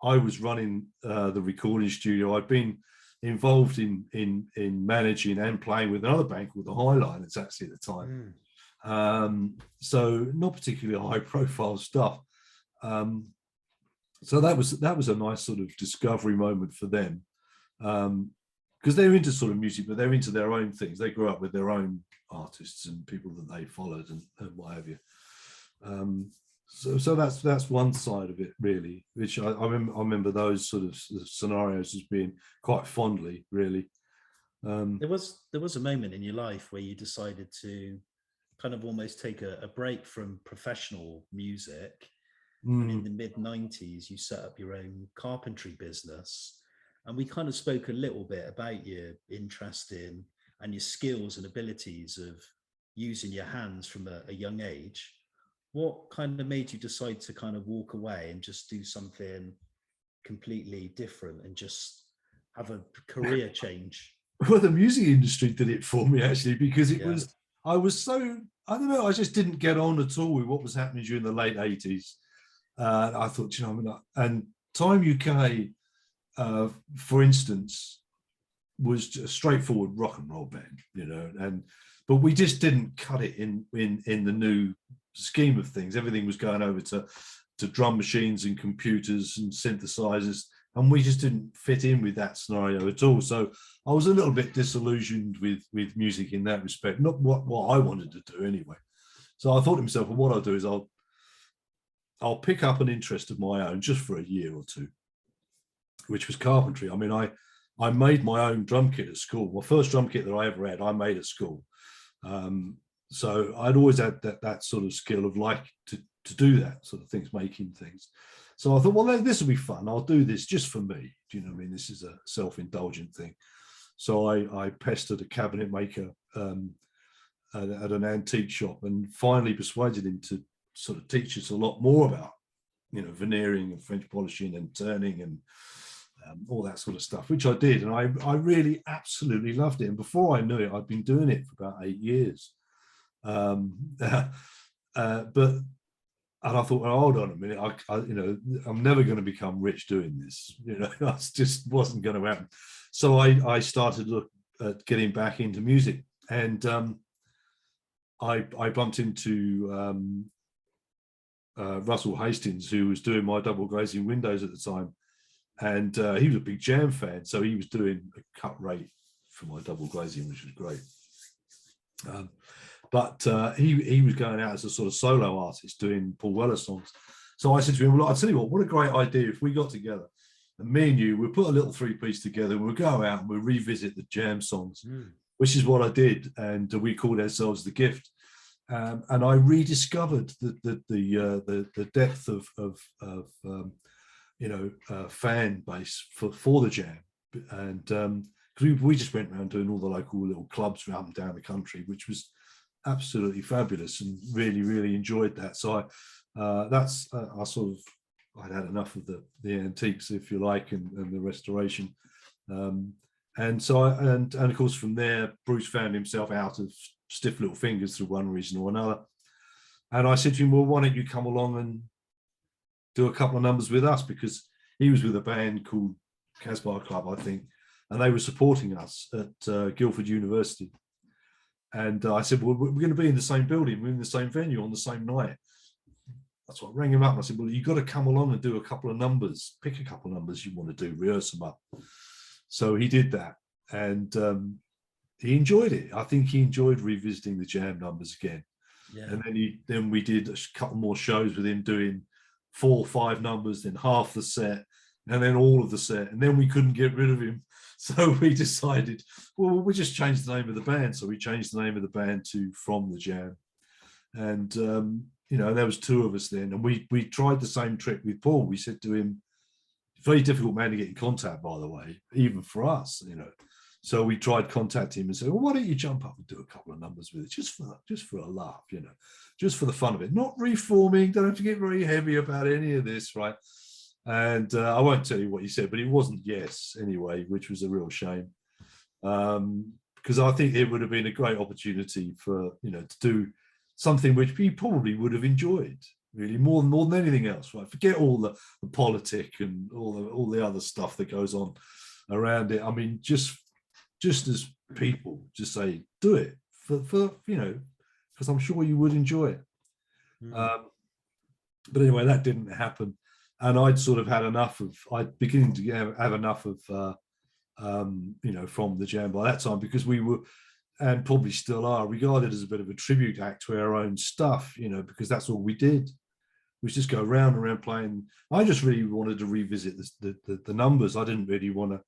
[SPEAKER 3] I was running the recording studio. I'd been involved in managing and playing with another band called the Highliners actually at the time. So not particularly high profile stuff. So that was a nice sort of discovery moment for them, because they're into sort of music, but they're into their own things. They grew up with their own artists and people that they followed and what have you. So that's one side of it, really, which I remember those sort of scenarios as being quite fondly, really.
[SPEAKER 2] There was a moment in your life where you decided to kind of almost take a break from professional music. And in the mid-90s, you set up your own carpentry business. And we kind of spoke a little bit about your interest in and your skills and abilities of using your hands from a young age. What kind of made you decide to kind of walk away and just do something completely different and just have a career change?
[SPEAKER 3] Well, the music industry did it for me, actually, because I was so, I don't know, I just didn't get on at all with what was happening during the late 80s. I thought, and Time UK, for instance, was a straightforward rock and roll band, but we just didn't cut it in the new scheme of things. Everything was going over to drum machines and computers and synthesizers, and we just didn't fit in with that scenario at all. So I was a little bit disillusioned with music in that respect, not what I wanted to do anyway. So I thought to myself, well, what I'll do is I'll pick up an interest of my own just for a year or two, which was carpentry. I mean, I made my own drum kit at school. My first drum kit that I ever had, I made at school. So I'd always had that sort of skill of like to do that sort of things, making things. So I thought, well, this will be fun. I'll do this just for me. Do you know what I mean? This is a self-indulgent thing. So I pestered a cabinet maker at an antique shop and finally persuaded him to sort of teach us a lot more about, veneering and French polishing and turning and all that sort of stuff, which I did. And I really absolutely loved it. And before I knew it, I'd been doing it for about 8 years. And I thought, well, hold on a minute, I'm never going to become rich doing this. That just wasn't going to happen. So I started at getting back into music, and I bumped into Russell Hastings, who was doing my double glazing windows at the time, and he was a big Jam fan, so he was doing a cut rate for my double glazing, which was great. But he was going out as a sort of solo artist doing Paul Weller songs. So I said to him, well, I'll tell you what a great idea if we got together and me and you, we'll put a little three-piece together, we'll go out and we'll revisit the Jam songs, which is what I did. And we called ourselves The Gift. And I rediscovered the depth of fan base for the Jam. And because we just went around doing all the local little clubs up and down the country, which was absolutely fabulous, and really enjoyed that. So I'd had enough of the antiques, if you like, and the restoration. And of course from there, Bruce found himself out of stiff little fingers through one reason or another. And I said to him, well, why don't you come along and do a couple of numbers with us? Because he was with a band called Casbah Club, I think, and they were supporting us at Guildford University. And I said, well, we're going to be in the same building, we're in the same venue on the same night. So I rang him up and I said, well, you've got to come along and do a couple of numbers, pick a couple of numbers you want to do, rehearse them up. So he did that, and he enjoyed it. I think he enjoyed revisiting the Jam numbers again. Yeah. And then we did a couple more shows with him doing 4 or 5 numbers, then half the set, and then all of the set. And then we couldn't get rid of him. So we decided, well, we just changed the name of the band. So we changed the name of the band to From the Jam. And, there was 2 of us then. And we tried the same trick with Paul. We said to him, very difficult man to get in contact, by the way, even for us, So we tried contacting him and said, well, why don't you jump up and do a couple of numbers with it, just for a laugh, just for the fun of it, not reforming, don't have to get very heavy about any of this, right? And I won't tell you what he said, but it wasn't yes anyway, which was a real shame, because I think it would have been a great opportunity for, to do something which he probably would have enjoyed, really, more than anything else, right? Forget all the politic and all the other stuff that goes on around it. I mean, just as people, just say, do it for because I'm sure you would enjoy it. But anyway, that didn't happen. And I'd sort of had enough of, I'd beginning to have enough of, From the Jam by that time, because we were, and probably still are, regarded as a bit of a tribute act to our own stuff, because that's all we did. We just go around and around playing. I just really wanted to revisit the numbers. I didn't really want to,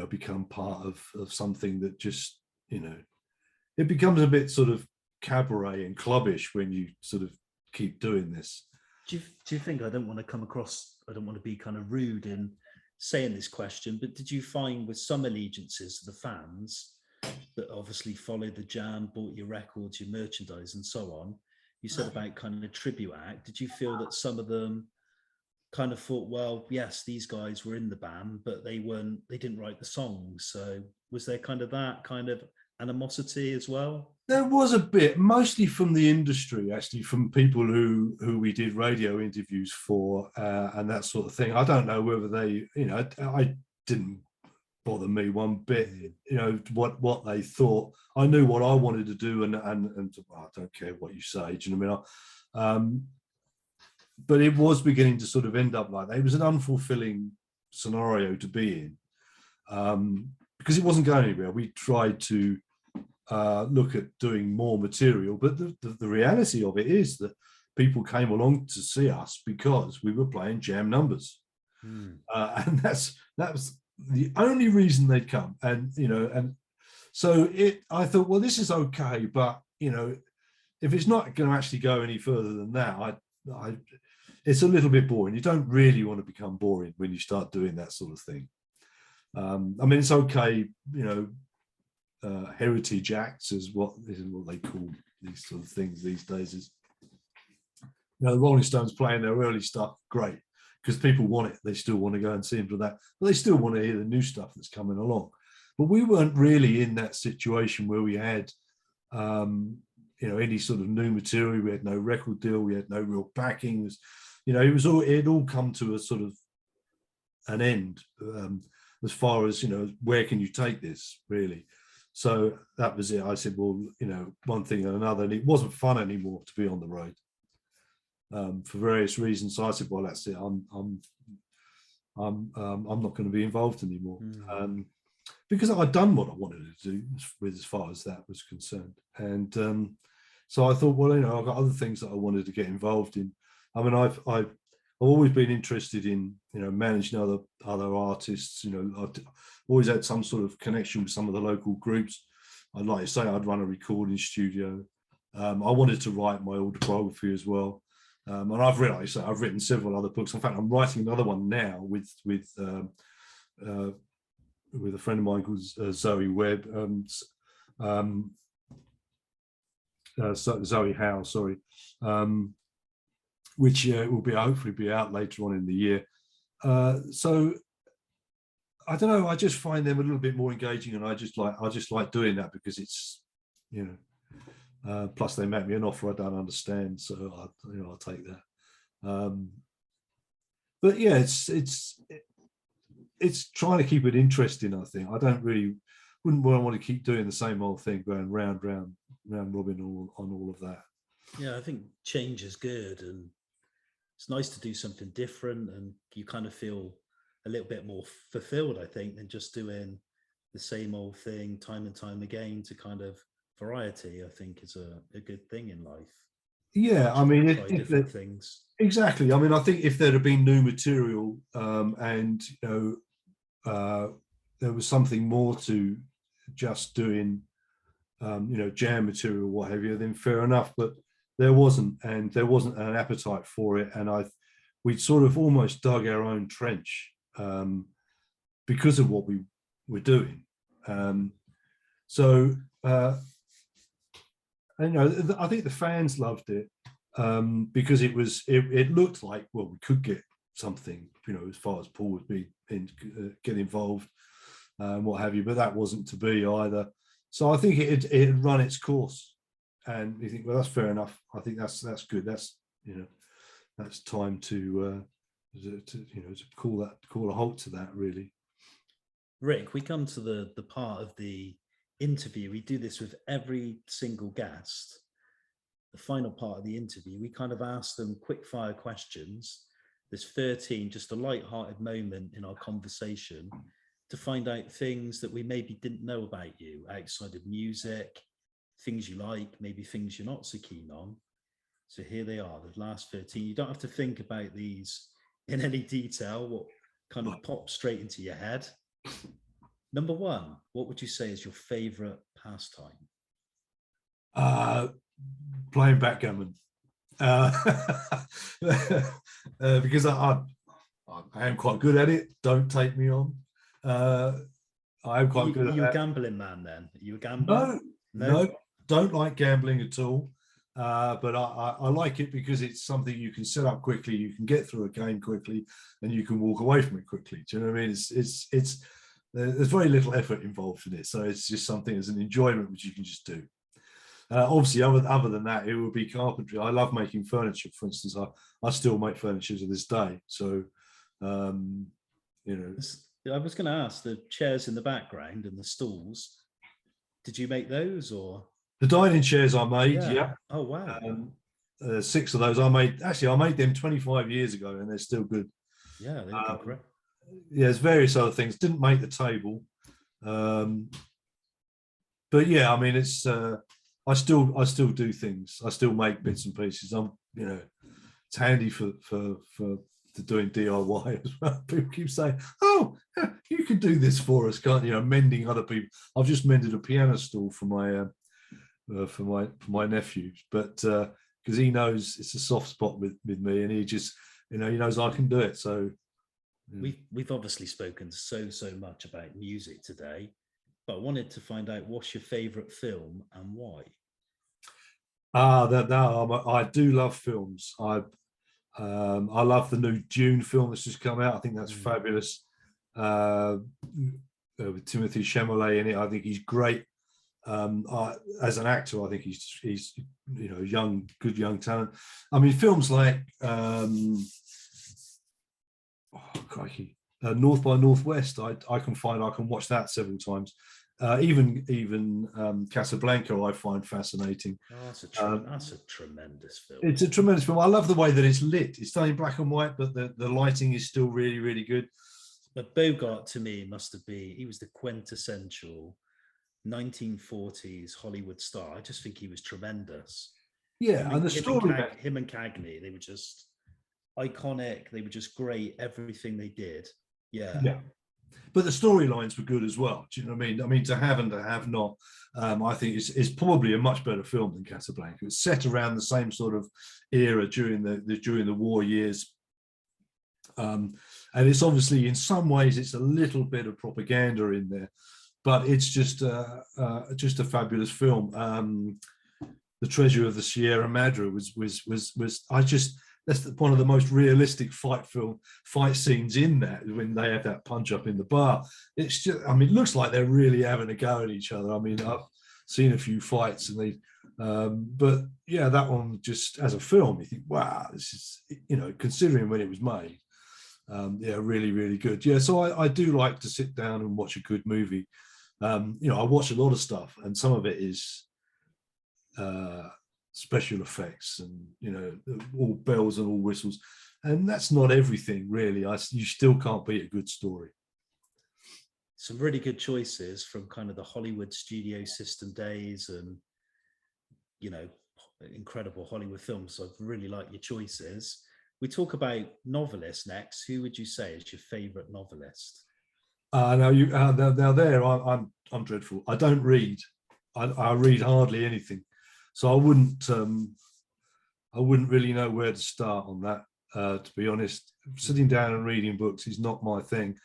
[SPEAKER 3] become part of something that just, it becomes a bit sort of cabaret and clubbish when you sort of keep doing this.
[SPEAKER 2] Do you think, I don't want to be kind of rude in saying this question, but did you find with some allegiances to the fans that obviously followed the Jam, bought your records, your merchandise and so on, you said about kind of a tribute act, did you feel that some of them kind of thought, well, yes, these guys were in the band, but they didn't write the songs, so was there kind of that kind of animosity as well?
[SPEAKER 3] There was a bit, mostly from the industry, actually, from people who we did radio interviews for and that sort of thing. I don't know whether they, I didn't bother me one bit, what they thought. I knew what I wanted to do, and I don't care what you say. Do you know what I mean? But it was beginning to sort of end up like that. It was an unfulfilling scenario to be in, because it wasn't going anywhere. We tried to look at doing more material, but the reality of it is that people came along to see us because we were playing Jam numbers, and that was the only reason they'd come. And and so I thought, well, this is okay, but if it's not going to actually go any further than that, it's a little bit boring. You don't really want to become boring when you start doing that sort of thing. I mean, it's okay, heritage acts is what they call these sort of things these days. Is the Rolling Stones playing their early stuff, great, because people want it. They still want to go and see them for that, but they still want to hear the new stuff that's coming along. But we weren't really in that situation where we had any sort of new material. We had no record deal, we had no real backing. It had all come to a sort of an end, as far as where can you take this, really. So that was it. I said, well, one thing and another, and it wasn't fun anymore to be on the road. for various reasons. So I said, well, that's it. I'm not going to be involved anymore. Because I'd done what I wanted to do with as far as that was concerned. And so I thought, well, I've got other things that I wanted to get involved in. I mean, I've always been interested in, managing other artists. I've always had some sort of connection with some of the local groups. I'd like to say I'd run a recording studio. I wanted to write my autobiography as well. And I've written several other books. In fact, I'm writing another one now with a friend of mine called Zoe Webb, Zoe Howe, sorry, which will hopefully be out later on in the year. So I don't know. I just find them a little bit more engaging, and I just like doing that because it's, plus they make me an offer I don't understand, so I'll take that. But yeah, it's trying to keep it interesting. I think I wouldn't want to keep doing the same old thing, going round robin on all of that.
[SPEAKER 2] Yeah, I think change is good, and it's nice to do something different, and you kind of feel a little bit more fulfilled, I think, than just doing the same old thing time and time again. To kind of variety, I think, is a good thing in life.
[SPEAKER 3] Yeah, I mean,
[SPEAKER 2] different things.
[SPEAKER 3] Exactly. I mean, I think if there'd have been new material, and there was something more to just doing, jam material, what have you, then fair enough. But there wasn't, and there wasn't an appetite for it. And we'd sort of almost dug our own trench because of what we were doing. I think the fans loved it because it looked like, well, we could get something, as far as Paul would be get involved and what have you, but that wasn't to be either. So I think it had run its course, and you think, well, that's fair enough. I think that's good. That's that's time to call a halt to that, really.
[SPEAKER 2] Rick, we come to the part of the interview. We do this with every single guest. The final part of the interview, we kind of ask them quick-fire questions. There's 13, just a light-hearted moment in our conversation to find out things that we maybe didn't know about you outside of music, things you like, maybe things you're not so keen on. So here they are, the last 13. You don't have to think about these in any detail, what kind of pops straight into your head. Number one, what would you say is your favorite pastime?
[SPEAKER 3] Playing backgammon. Because I am quite good at it. Don't take me on. I am quite good at it.
[SPEAKER 2] Are you a gambling man then? Are you a gambler?
[SPEAKER 3] No, don't like gambling at all. But I like it because it's something you can set up quickly, you can get through a game quickly, and you can walk away from it quickly. Do you know what I mean? It's there's very little effort involved in it, so it's just something as an enjoyment which you can just do. Obviously, other than that, it would be carpentry. I love making furniture. For instance, I still make furniture to this day. So,
[SPEAKER 2] I was going to ask, the chairs in the background and the stools, did you make those, or?
[SPEAKER 3] The dining chairs I made, yeah.
[SPEAKER 2] Oh, wow.
[SPEAKER 3] 6 of those I made. Actually, I made them 25 years ago, and they're still good.
[SPEAKER 2] Yeah, they look great.
[SPEAKER 3] Yeah, there's various other things. Didn't make the table. But yeah, I mean, it's... I still do things. I still make bits and pieces. It's handy for doing DIY as well. People keep saying, "Oh, you can do this for us, can't you?" Mending other people. I've just mended a piano stool for my nephew, but because he knows it's a soft spot with me, and he just he knows I can do it. So
[SPEAKER 2] we've obviously spoken so much about music today. But I wanted to find out, what's your favourite film and why?
[SPEAKER 3] I do love films. I love the new Dune film that's just come out. I think that's fabulous. With Timothy Chalamet in it, I think he's great. As an actor, I think he's good young talent. I mean, films like North by Northwest, I can watch that several times. Even Casablanca, I find fascinating.
[SPEAKER 2] Oh, that's a tremendous film.
[SPEAKER 3] It's a tremendous film. I love the way that it's lit. It's done in black and white, but the lighting is still really, really good.
[SPEAKER 2] But Bogart, to me, he was the quintessential 1940s Hollywood star. I just think he was tremendous.
[SPEAKER 3] Yeah, and the story,
[SPEAKER 2] him and Cagney, they were just iconic. They were just great. Everything they did. Yeah.
[SPEAKER 3] But the storylines were good as well. Do you know what I mean? I mean, To Have and To Have Not, I think is probably a much better film than Casablanca. It's set around the same sort of era during the war years. And it's obviously, in some ways, it's a little bit of propaganda in there, but it's just a fabulous film. The Treasure of the Sierra Madre that's one of the most realistic fight scenes in that, when they have that punch up in the bar. It's just, I mean, it looks like they're really having a go at each other. I mean, I've seen a few fights, and but yeah, that one, just as a film, you think, wow, this is, considering when it was made, really, really good. Yeah, so I do like to sit down and watch a good movie. I watch a lot of stuff, and some of it is special effects and all bells and all whistles, and that's not everything really. You still can't beat a good story.
[SPEAKER 2] Some really good choices from kind of the Hollywood studio system days, and incredible Hollywood films. So I really like your choices. We talk about novelists next. Who would you say is your favorite novelist?
[SPEAKER 3] I'm dreadful. I don't read. I read hardly anything. So I wouldn't really know where to start on that. To be honest, sitting down and reading books is not my thing.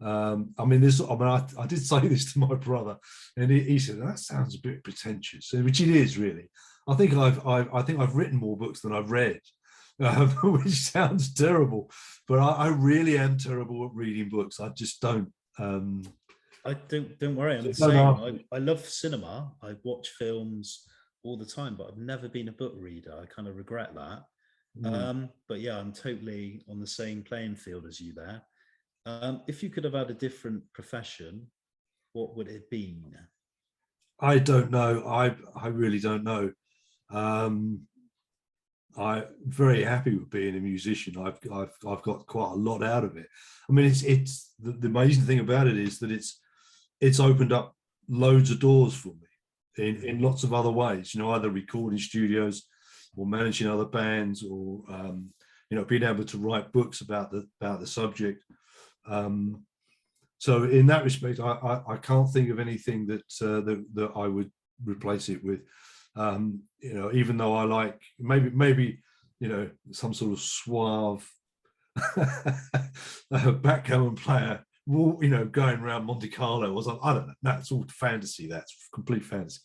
[SPEAKER 3] I did say this to my brother, and he said, that sounds a bit pretentious, which it is really. I think I've written more books than I've read, which sounds terrible, but I really am terrible at reading books. I just don't.
[SPEAKER 2] Don't worry. I'm the same. I love cinema. I watch films all the time, but I've never been a book reader. I kind of regret that. But yeah, I'm totally on the same playing field as you there. If you could have had a different profession, what would it have been?
[SPEAKER 3] I don't know. I really don't know. I'm very happy with being a musician. I've got quite a lot out of it. I mean, it's the amazing thing about it is that it's opened up loads of doors for me in lots of other ways. Either recording studios, or managing other bands, or being able to write books about the subject. So in that respect, I can't think of anything that I would replace it with. Even though I like maybe some sort of suave backgammon player, going around Monte Carlo or something. I don't know. That's all fantasy. That's complete fantasy.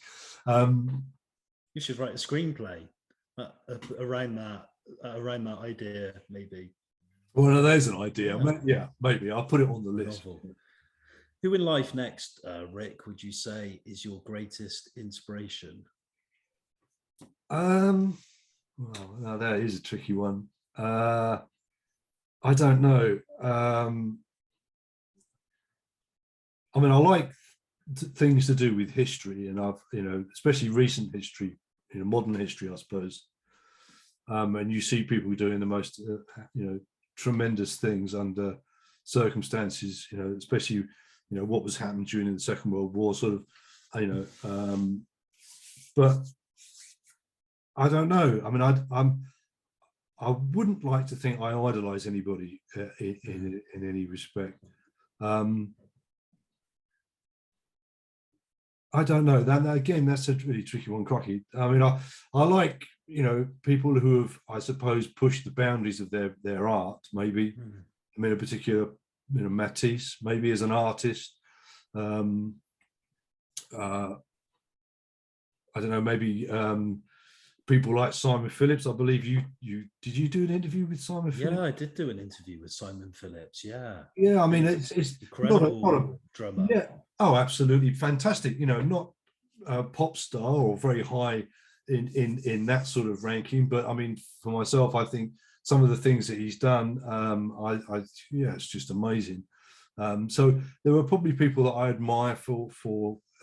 [SPEAKER 2] You should write a screenplay around that idea, maybe.
[SPEAKER 3] Well, there's an idea. Yeah, maybe I'll put it on the list.
[SPEAKER 2] Novel. Who in life next, Rick, would you say is your greatest inspiration?
[SPEAKER 3] Well, now that is a tricky one. I don't know. I mean, I like things to do with history, and I've, especially recent history, modern history, I suppose. And you see people doing the most, tremendous things under circumstances, especially, what was happening during the Second World War, sort of, but I don't know. I mean, I wouldn't like to think I idolize anybody in any respect. I don't know. That again, that's a really tricky one, Crocky. I mean, I like, people who have, I suppose, pushed the boundaries of their art. Maybe, I mean, a particular, Matisse, maybe as an artist. I don't know. Maybe people like Simon Phillips. I believe you did you do an interview with Simon Phillips?
[SPEAKER 2] Yeah, I did do an interview with Simon Phillips. Yeah.
[SPEAKER 3] Yeah, I mean, it's
[SPEAKER 2] incredible
[SPEAKER 3] not a
[SPEAKER 2] drummer.
[SPEAKER 3] Yeah. Oh, absolutely fantastic. Not a pop star or very high in that sort of ranking, but I mean, for myself, I think some of the things that he's done, it's just amazing. So there were probably people that I admire for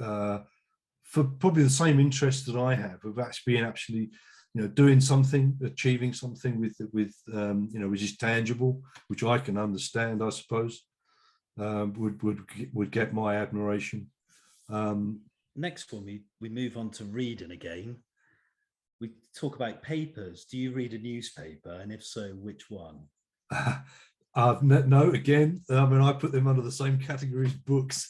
[SPEAKER 3] for probably the same interest that I have of actually doing something, achieving something with which is tangible, which I can understand, I suppose, would get my admiration.
[SPEAKER 2] Next one, we move on to reading again. We talk about papers. Do you read a newspaper, and if so, which one?
[SPEAKER 3] No, again, I mean, I put them under the same category as books.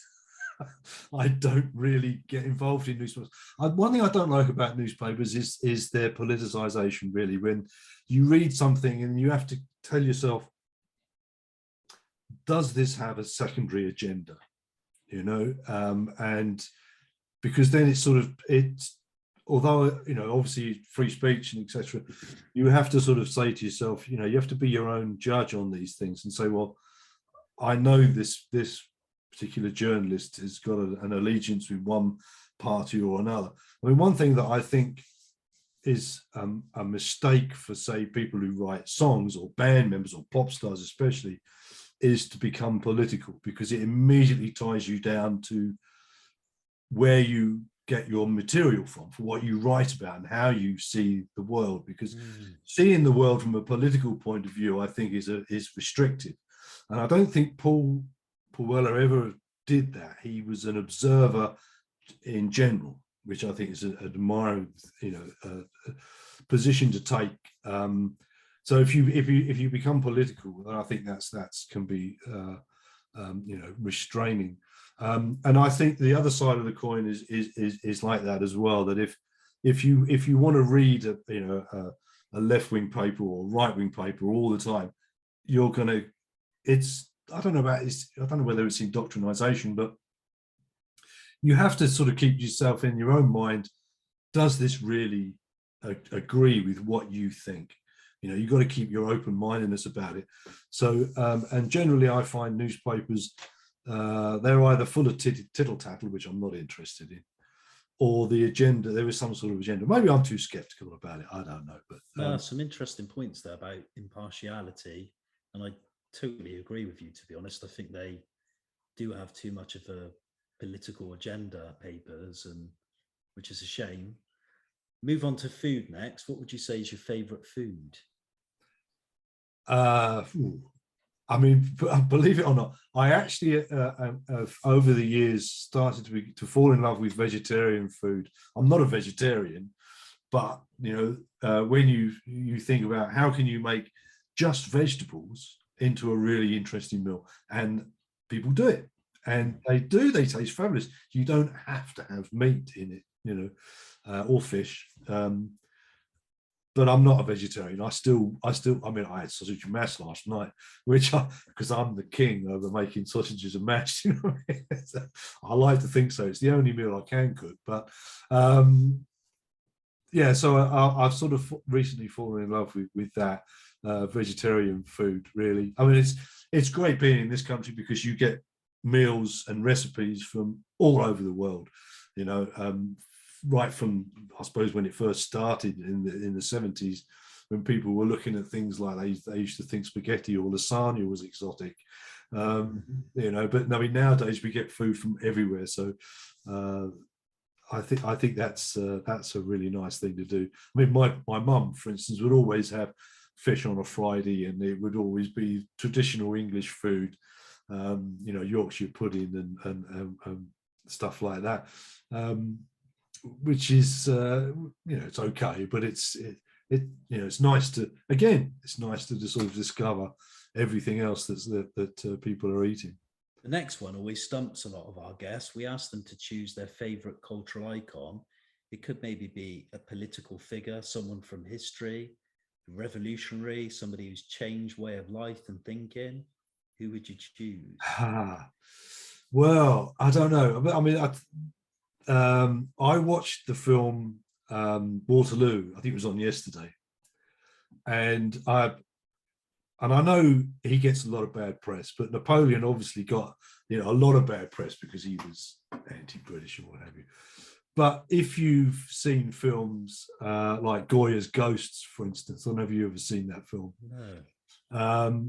[SPEAKER 3] I don't really get involved in newspapers. One thing I don't like about newspapers is their politicization, really. When you read something and you have to tell yourself, does this have a secondary agenda? And because then it's although obviously free speech and etc., you have to sort of say to yourself, you have to be your own judge on these things and say, well, I know this particular journalist has got an allegiance with one party or another. I mean, one thing that I think is a mistake for, say, people who write songs or band members or pop stars especially, is to become political, because it immediately ties you down to where you get your material from, for what you write about and how you see the world. Because seeing the world from a political point of view, I think, is restrictive. And I don't think Paul Weller ever did that. He was an observer in general, which I think is an admirable, position to take. So if you become political, then I think that's can be restraining. And I think the other side of the coin is like that as well. That if you want to read a left-wing paper or right-wing paper all the time, you're gonna. I don't know whether it's indoctrination, but you have to sort of keep yourself in your own mind. Does this really agree with what you think? You've got to keep your open-mindedness about it. So, and generally I find newspapers, they're either full of tittle-tattle, which I'm not interested in, or the agenda, there is some sort of agenda. Maybe I'm too skeptical about it, I don't know. But
[SPEAKER 2] some interesting points there about impartiality, and I totally agree with you, to be honest. I think they do have too much of a political agenda, papers, and which is a shame. Move on to food next. What would you say is your favorite food?
[SPEAKER 3] I mean, believe it or not, I actually have over the years started to fall in love with vegetarian food. I'm not a vegetarian, but when you think about how can you make just vegetables into a really interesting meal, and people do it, and they taste fabulous. You don't have to have meat in it, or fish. But I'm not a vegetarian. I mean, I had sausage and mash last night, because I'm the king over making sausages and mash. I like to think so. It's the only meal I can cook. But so I've sort of recently fallen in love with that vegetarian food. Really, I mean, it's great being in this country because you get meals and recipes from all over the world. Right from, I suppose, when it first started in the 70s, when people were looking at things like they used to think spaghetti or lasagna was exotic, but I mean, nowadays we get food from everywhere. So I think that's a really nice thing to do. I mean, my mum, for instance, would always have fish on a Friday, and it would always be traditional English food, Yorkshire pudding and stuff like that. Which is it's okay, but it's nice to just sort of discover everything else that people are eating.
[SPEAKER 2] The next one always stumps a lot of our guests. We ask them to choose their favorite cultural icon. It could maybe be a political figure, someone from history, a revolutionary, somebody who's changed way of life and thinking. Who would you choose?
[SPEAKER 3] Well, I don't know. I mean, I watched the film Waterloo. I think it was on yesterday, and I know he gets a lot of bad press, but Napoleon obviously got a lot of bad press because he was anti-British or what have you. But if you've seen films like Goya's Ghosts, for instance, I don't know if you've ever seen that film.
[SPEAKER 2] No.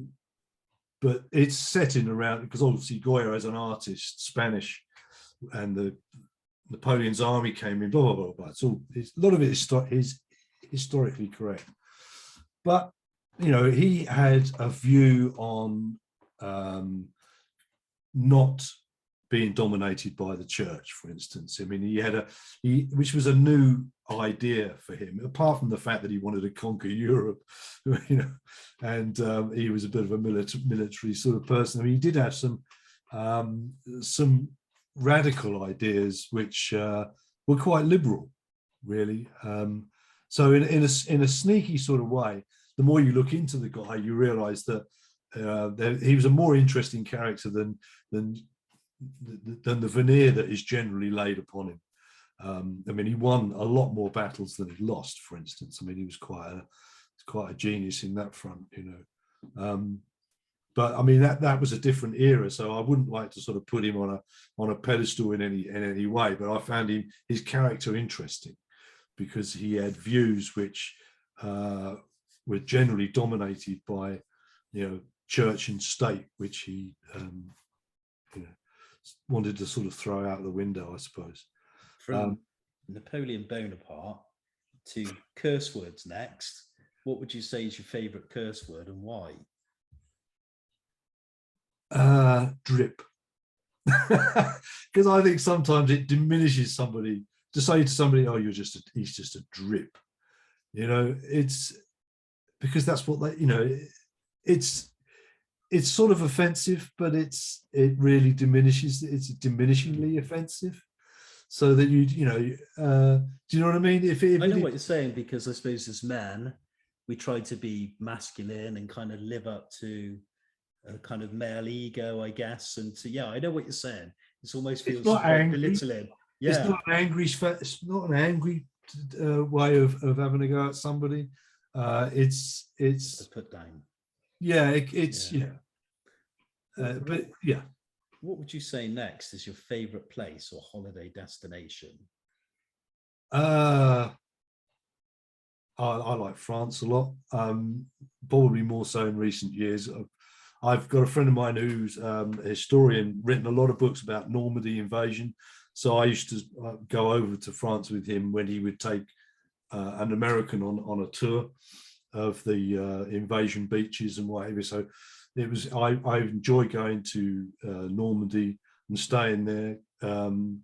[SPEAKER 3] But it's set in around, because obviously Goya as an artist, Spanish, and Napoleon's army came in, blah, blah, blah, blah. A lot of it is historically correct. But, you know, he had a view on not being dominated by the church, for instance. I mean, which was a new idea for him, apart from the fact that he wanted to conquer Europe, you know, and he was a bit of a military sort of person. I mean, he did have some radical ideas which were quite liberal, really. So in a sneaky sort of way, the more you look into the guy, you realise that he was a more interesting character than the veneer that is generally laid upon him. I mean, he won a lot more battles than he lost, for instance. I mean, he was quite a genius in that front, you know. But I mean, that was a different era, so I wouldn't like to sort of put him on a pedestal in any way. But I found his character interesting because he had views which were generally dominated by, you know, church and state, which he you know, wanted to sort of throw out the window, I suppose.
[SPEAKER 2] From Napoleon Bonaparte to curse words next, what would you say is your favourite curse word and why?
[SPEAKER 3] Drip. Because I think sometimes it diminishes somebody to say to somebody, oh, he's just a drip. You know, it's because that's what they, you know, it's sort of offensive, but it really diminishes. It's diminishingly offensive, so that you know. Do you know what I mean?
[SPEAKER 2] I know what you're saying, because I suppose as men, we try to be masculine and kind of live up to a kind of male ego, I guess. And so, yeah, I know what you're saying. It almost feels like belittling. Yeah,
[SPEAKER 3] it's not an angry. It's not an angry way of having a go at somebody. It's
[SPEAKER 2] a put down.
[SPEAKER 3] Yeah, it's yeah. But yeah.
[SPEAKER 2] What would you say next is your favorite place or holiday destination?
[SPEAKER 3] I like France a lot. Probably more so in recent years. I've got a friend of mine who's a historian, written a lot of books about Normandy invasion. So I used to go over to France with him when he would take an American on a tour of the invasion beaches and whatever. So it was I enjoy going to Normandy and staying there. And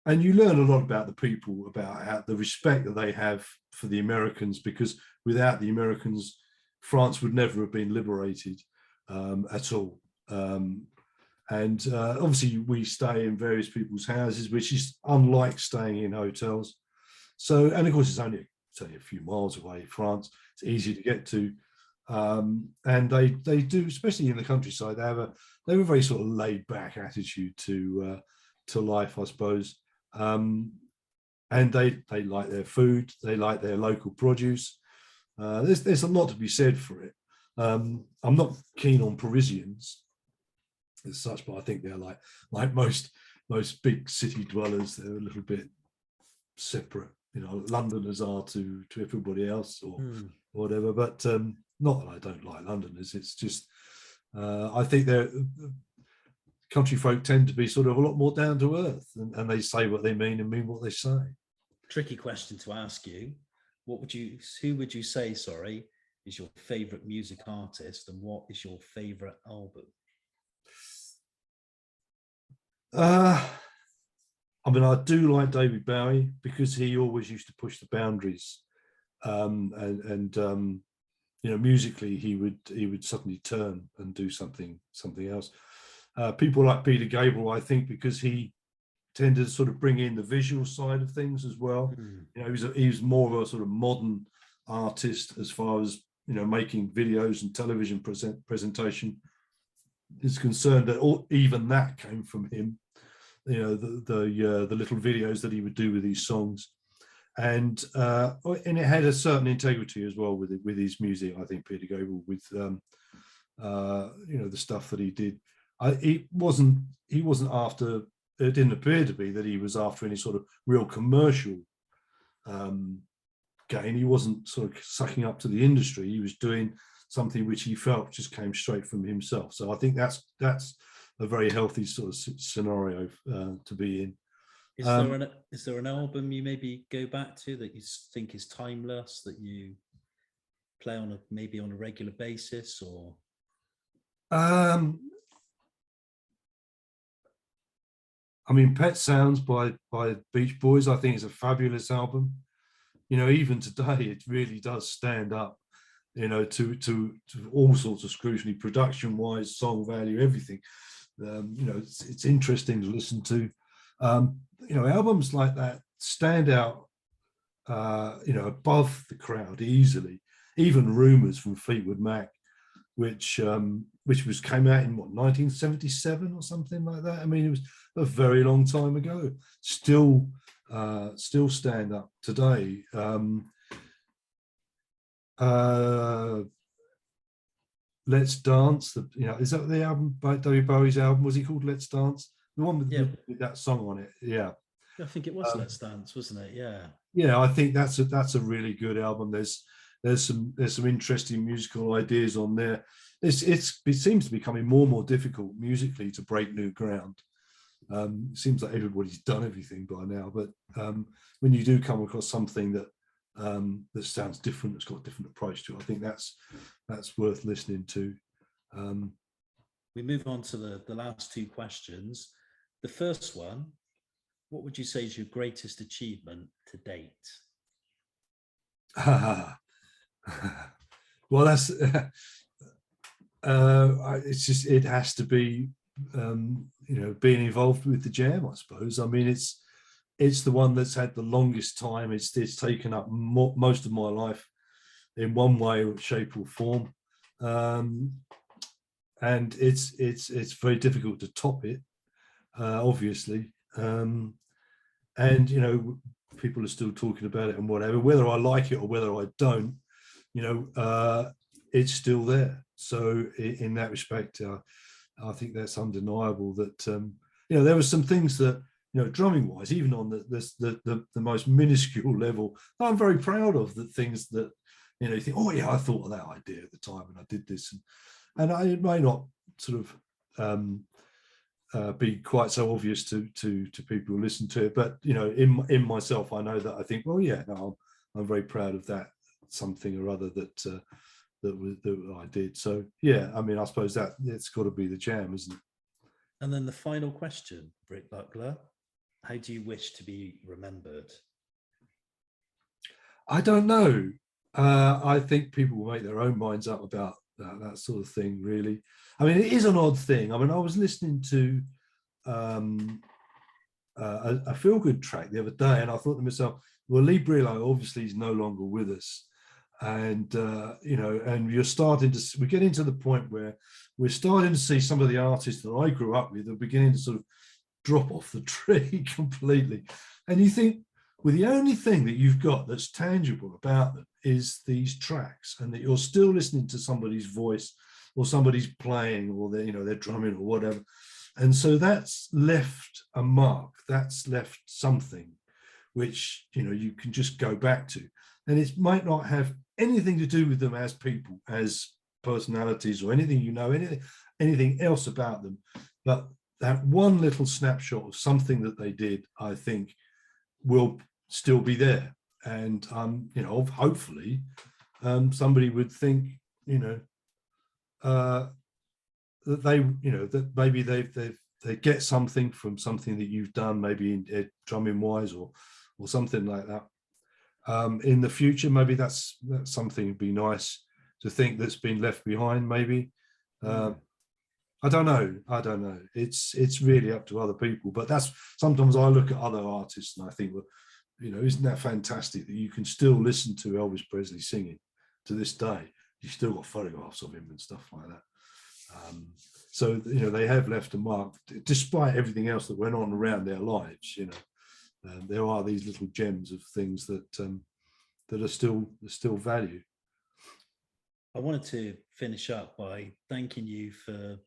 [SPEAKER 3] you learn a lot about the people, about how the respect that they have for the Americans, because without the Americans, France would never have been liberated at all. And obviously we stay in various people's houses, which is unlike staying in hotels. So, and of course it's only a few miles away, France, it's easy to get to. And they do, especially in the countryside, they have a very sort of laid back attitude to life, I suppose. And they like their food, they like their local produce. There's a lot to be said for it. I'm not keen on Parisians as such, but I think they're like most big city dwellers. They're a little bit separate, you know, Londoners are to everybody else or whatever. But not that I don't like Londoners. It's just I think country folk tend to be sort of a lot more down to earth, and they say what they mean and mean what they say.
[SPEAKER 2] Tricky question to ask you. Who would you say, sorry, is your favorite music artist, and what is your favorite album?
[SPEAKER 3] I mean, I do like David Bowie because he always used to push the boundaries, and you know, musically he would suddenly turn and do something else. People like Peter Gabriel, I think, because he tended to sort of bring in the visual side of things as well. You know, he was more of a sort of modern artist as far as, you know, making videos and television presentation is concerned. That even that came from him. You know, the little videos that he would do with these songs, and it had a certain integrity as well with his music. I think Peter Gabriel, with you know, the stuff that he did. He wasn't after. It didn't appear to be that he was after any sort of real commercial gain. He wasn't sort of sucking up to the industry. He was doing something which he felt just came straight from himself. So I think that's a very healthy sort of scenario to be in.
[SPEAKER 2] Is there an album you maybe go back to that you think is timeless, that you play on maybe on a regular basis? Or
[SPEAKER 3] I mean, Pet Sounds by Beach Boys, I think is a fabulous album. You know, even today, it really does stand up, you know, to all sorts of scrutiny, production-wise, song value, everything. You know, it's interesting to listen to. You know, albums like that stand out, you know, above the crowd easily. Even Rumours from Fleetwood Mac, which came out in what, 1977 or something like that. I mean, it was a very long time ago. Still stand up today. Let's Dance. You know, is that the album by David Bowie's album? Was he called Let's Dance? The one with that song on it. Yeah.
[SPEAKER 2] I think it was Let's Dance, wasn't it? Yeah.
[SPEAKER 3] Yeah, I think that's a really good album. There's some interesting musical ideas on there. It seems to be becoming more and more difficult musically to break new ground. It seems like everybody's done everything by now, but when you do come across something that sounds different, that's got a different approach to it, I think that's worth listening to.
[SPEAKER 2] We move on to the last two questions. The first one, what would you say is your greatest achievement to date?
[SPEAKER 3] Well, that's it's just, it has to be you know, being involved with the Jam, I suppose. I mean, it's the one that's had the longest time. It's taken up most of my life in one way, shape, or form, and it's very difficult to top it, obviously. And you know, people are still talking about it and whatever. Whether I like it or whether I don't, you know, it's still there. So in that respect, I think that's undeniable. That you know, there were some things that, you know, drumming wise, even on the most minuscule level, I'm very proud of. The things that, you know, you think, oh yeah, I thought of that idea at the time and I did this, and it may not sort of be quite so obvious to people who listen to it, but you know, in myself, I know that I think, well, yeah, no, I'm very proud of that, something or other that I did. So yeah, I mean, I suppose that it's got to be the Jam, isn't it?
[SPEAKER 2] And then the final question, Brick Buckler, how do you wish to be remembered?
[SPEAKER 3] I don't know. I think people will make their own minds up about that sort of thing, really. I mean, it is an odd thing. I mean, I was listening to a feel-good track the other day, and I thought to myself, well, Lee Brillo obviously is no longer with us. And, you know, and we're getting to the point where we're starting to see some of the artists that I grew up with are beginning to sort of drop off the tree completely. And you think, well, the only thing that you've got that's tangible about them is these tracks, and that you're still listening to somebody's voice or somebody's playing, or they're, you know, they're drumming or whatever. And so that's left a mark, that's left something which, you know, you can just go back to. And it might not have anything to do with them as people, as personalities, or anything, you know, anything else about them. But that one little snapshot of something that they did, I think, will still be there. And you know, hopefully somebody would think, you know, that they, you know, that maybe they get something from something that you've done, maybe in drumming wise or something like that. In the future, maybe that's something would be nice to think that's been left behind, maybe. I don't know. It's really up to other people. But that's, sometimes I look at other artists and I think, well, you know, isn't that fantastic that you can still listen to Elvis Presley singing to this day? You've still got photographs of him and stuff like that. So, you know, they have left a mark, despite everything else that went on around their lives. You know, there are these little gems of things that that are still value.
[SPEAKER 2] I wanted to finish up by thanking you for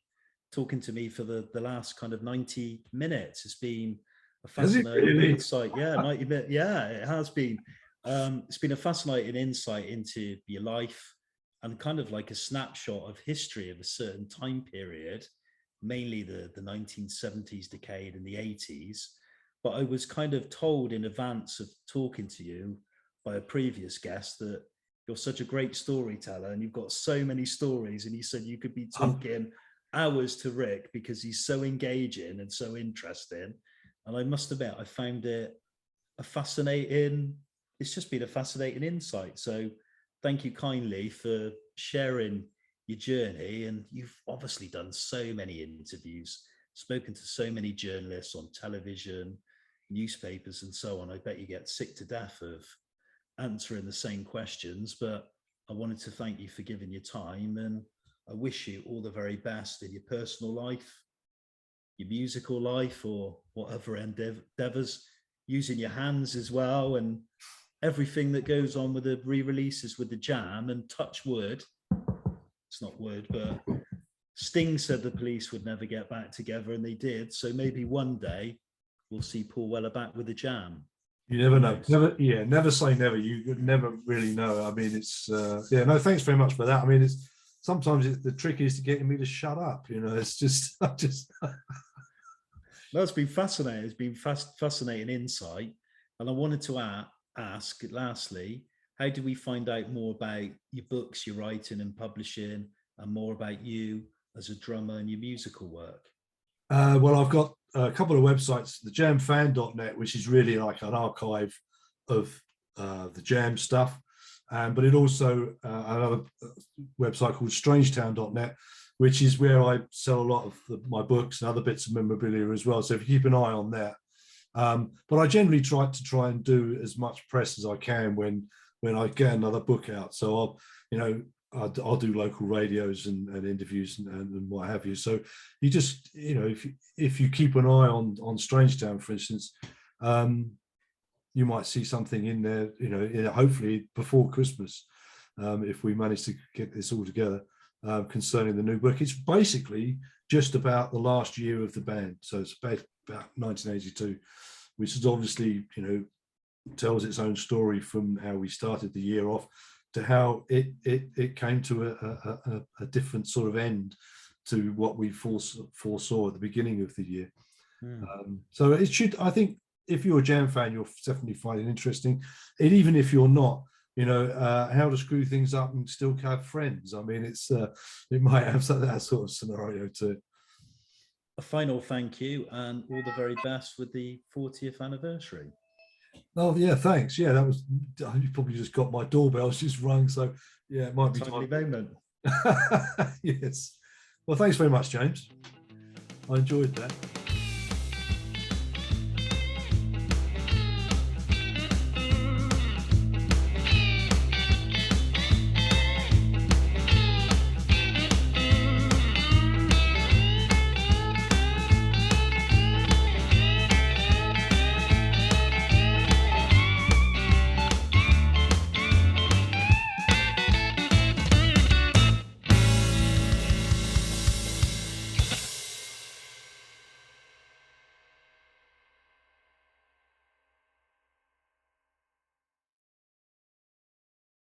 [SPEAKER 2] talking to me for the last kind of 90 minutes. It's been a fascinating insight. Yeah, 90 minutes. Yeah, it has been. It's been a fascinating insight into your life and kind of like a snapshot of history of a certain time period, mainly the 1970s decade and the 80s. but I was kind of told in advance of talking to you by a previous guest that you're such a great storyteller and you've got so many stories. And he said you could be talking hours to Rick because he's so engaging and so interesting. And I must admit, I found it it's just been a fascinating insight. So thank you kindly for sharing your journey. And you've obviously done so many interviews, spoken to so many journalists on television, newspapers and so on. I bet you get sick to death of answering the same questions, but I wanted to thank you for giving your time, and I wish you all the very best in your personal life, your musical life, or whatever endeavors, using your hands as well, and everything that goes on with the re-releases with the Jam. And touch wood, it's not wood, but Sting said the Police would never get back together, and they did. So maybe one day we'll see Paul Weller back with the Jam.
[SPEAKER 3] You never know. Never say never. You never really know. I mean, it's no, thanks very much for that. I mean, it's sometimes the trick is to getting me to shut up. You know, it's just
[SPEAKER 2] No, it's been fascinating. It's been fascinating insight. And I wanted to ask, lastly, how do we find out more about your books, your writing and publishing, and more about you as a drummer and your musical work?
[SPEAKER 3] Well, I've got a couple of websites, thejamfan.net, which is really like an archive of the Jam stuff. But it also another website called strangetown.net, which is where I sell a lot of my books and other bits of memorabilia as well. So if you keep an eye on that. But I generally try and do as much press as I can when I get another book out. So I'll do local radios and interviews and what have you. So you just, if you keep an eye on Strangetown, for instance, you might see something in there, hopefully before Christmas, if we manage to get this all together, concerning the new book. It's basically just about the last year of the band. So it's about 1982, which is obviously, tells its own story from how we started the year off to how it came to a different sort of end to what we foresaw at the beginning of the year. So it should, I think, if you're a Jam fan, you'll definitely find it interesting. And even if you're not, how to screw things up and still have friends. I mean, it might have that sort of scenario too.
[SPEAKER 2] A final thank you and all the very best with the 40th anniversary.
[SPEAKER 3] Oh yeah, thanks. Yeah, that was, you probably just got my doorbell's just rung, so yeah, it might be
[SPEAKER 2] timely moment.
[SPEAKER 3] Yes. Well, thanks very much, James. I enjoyed that.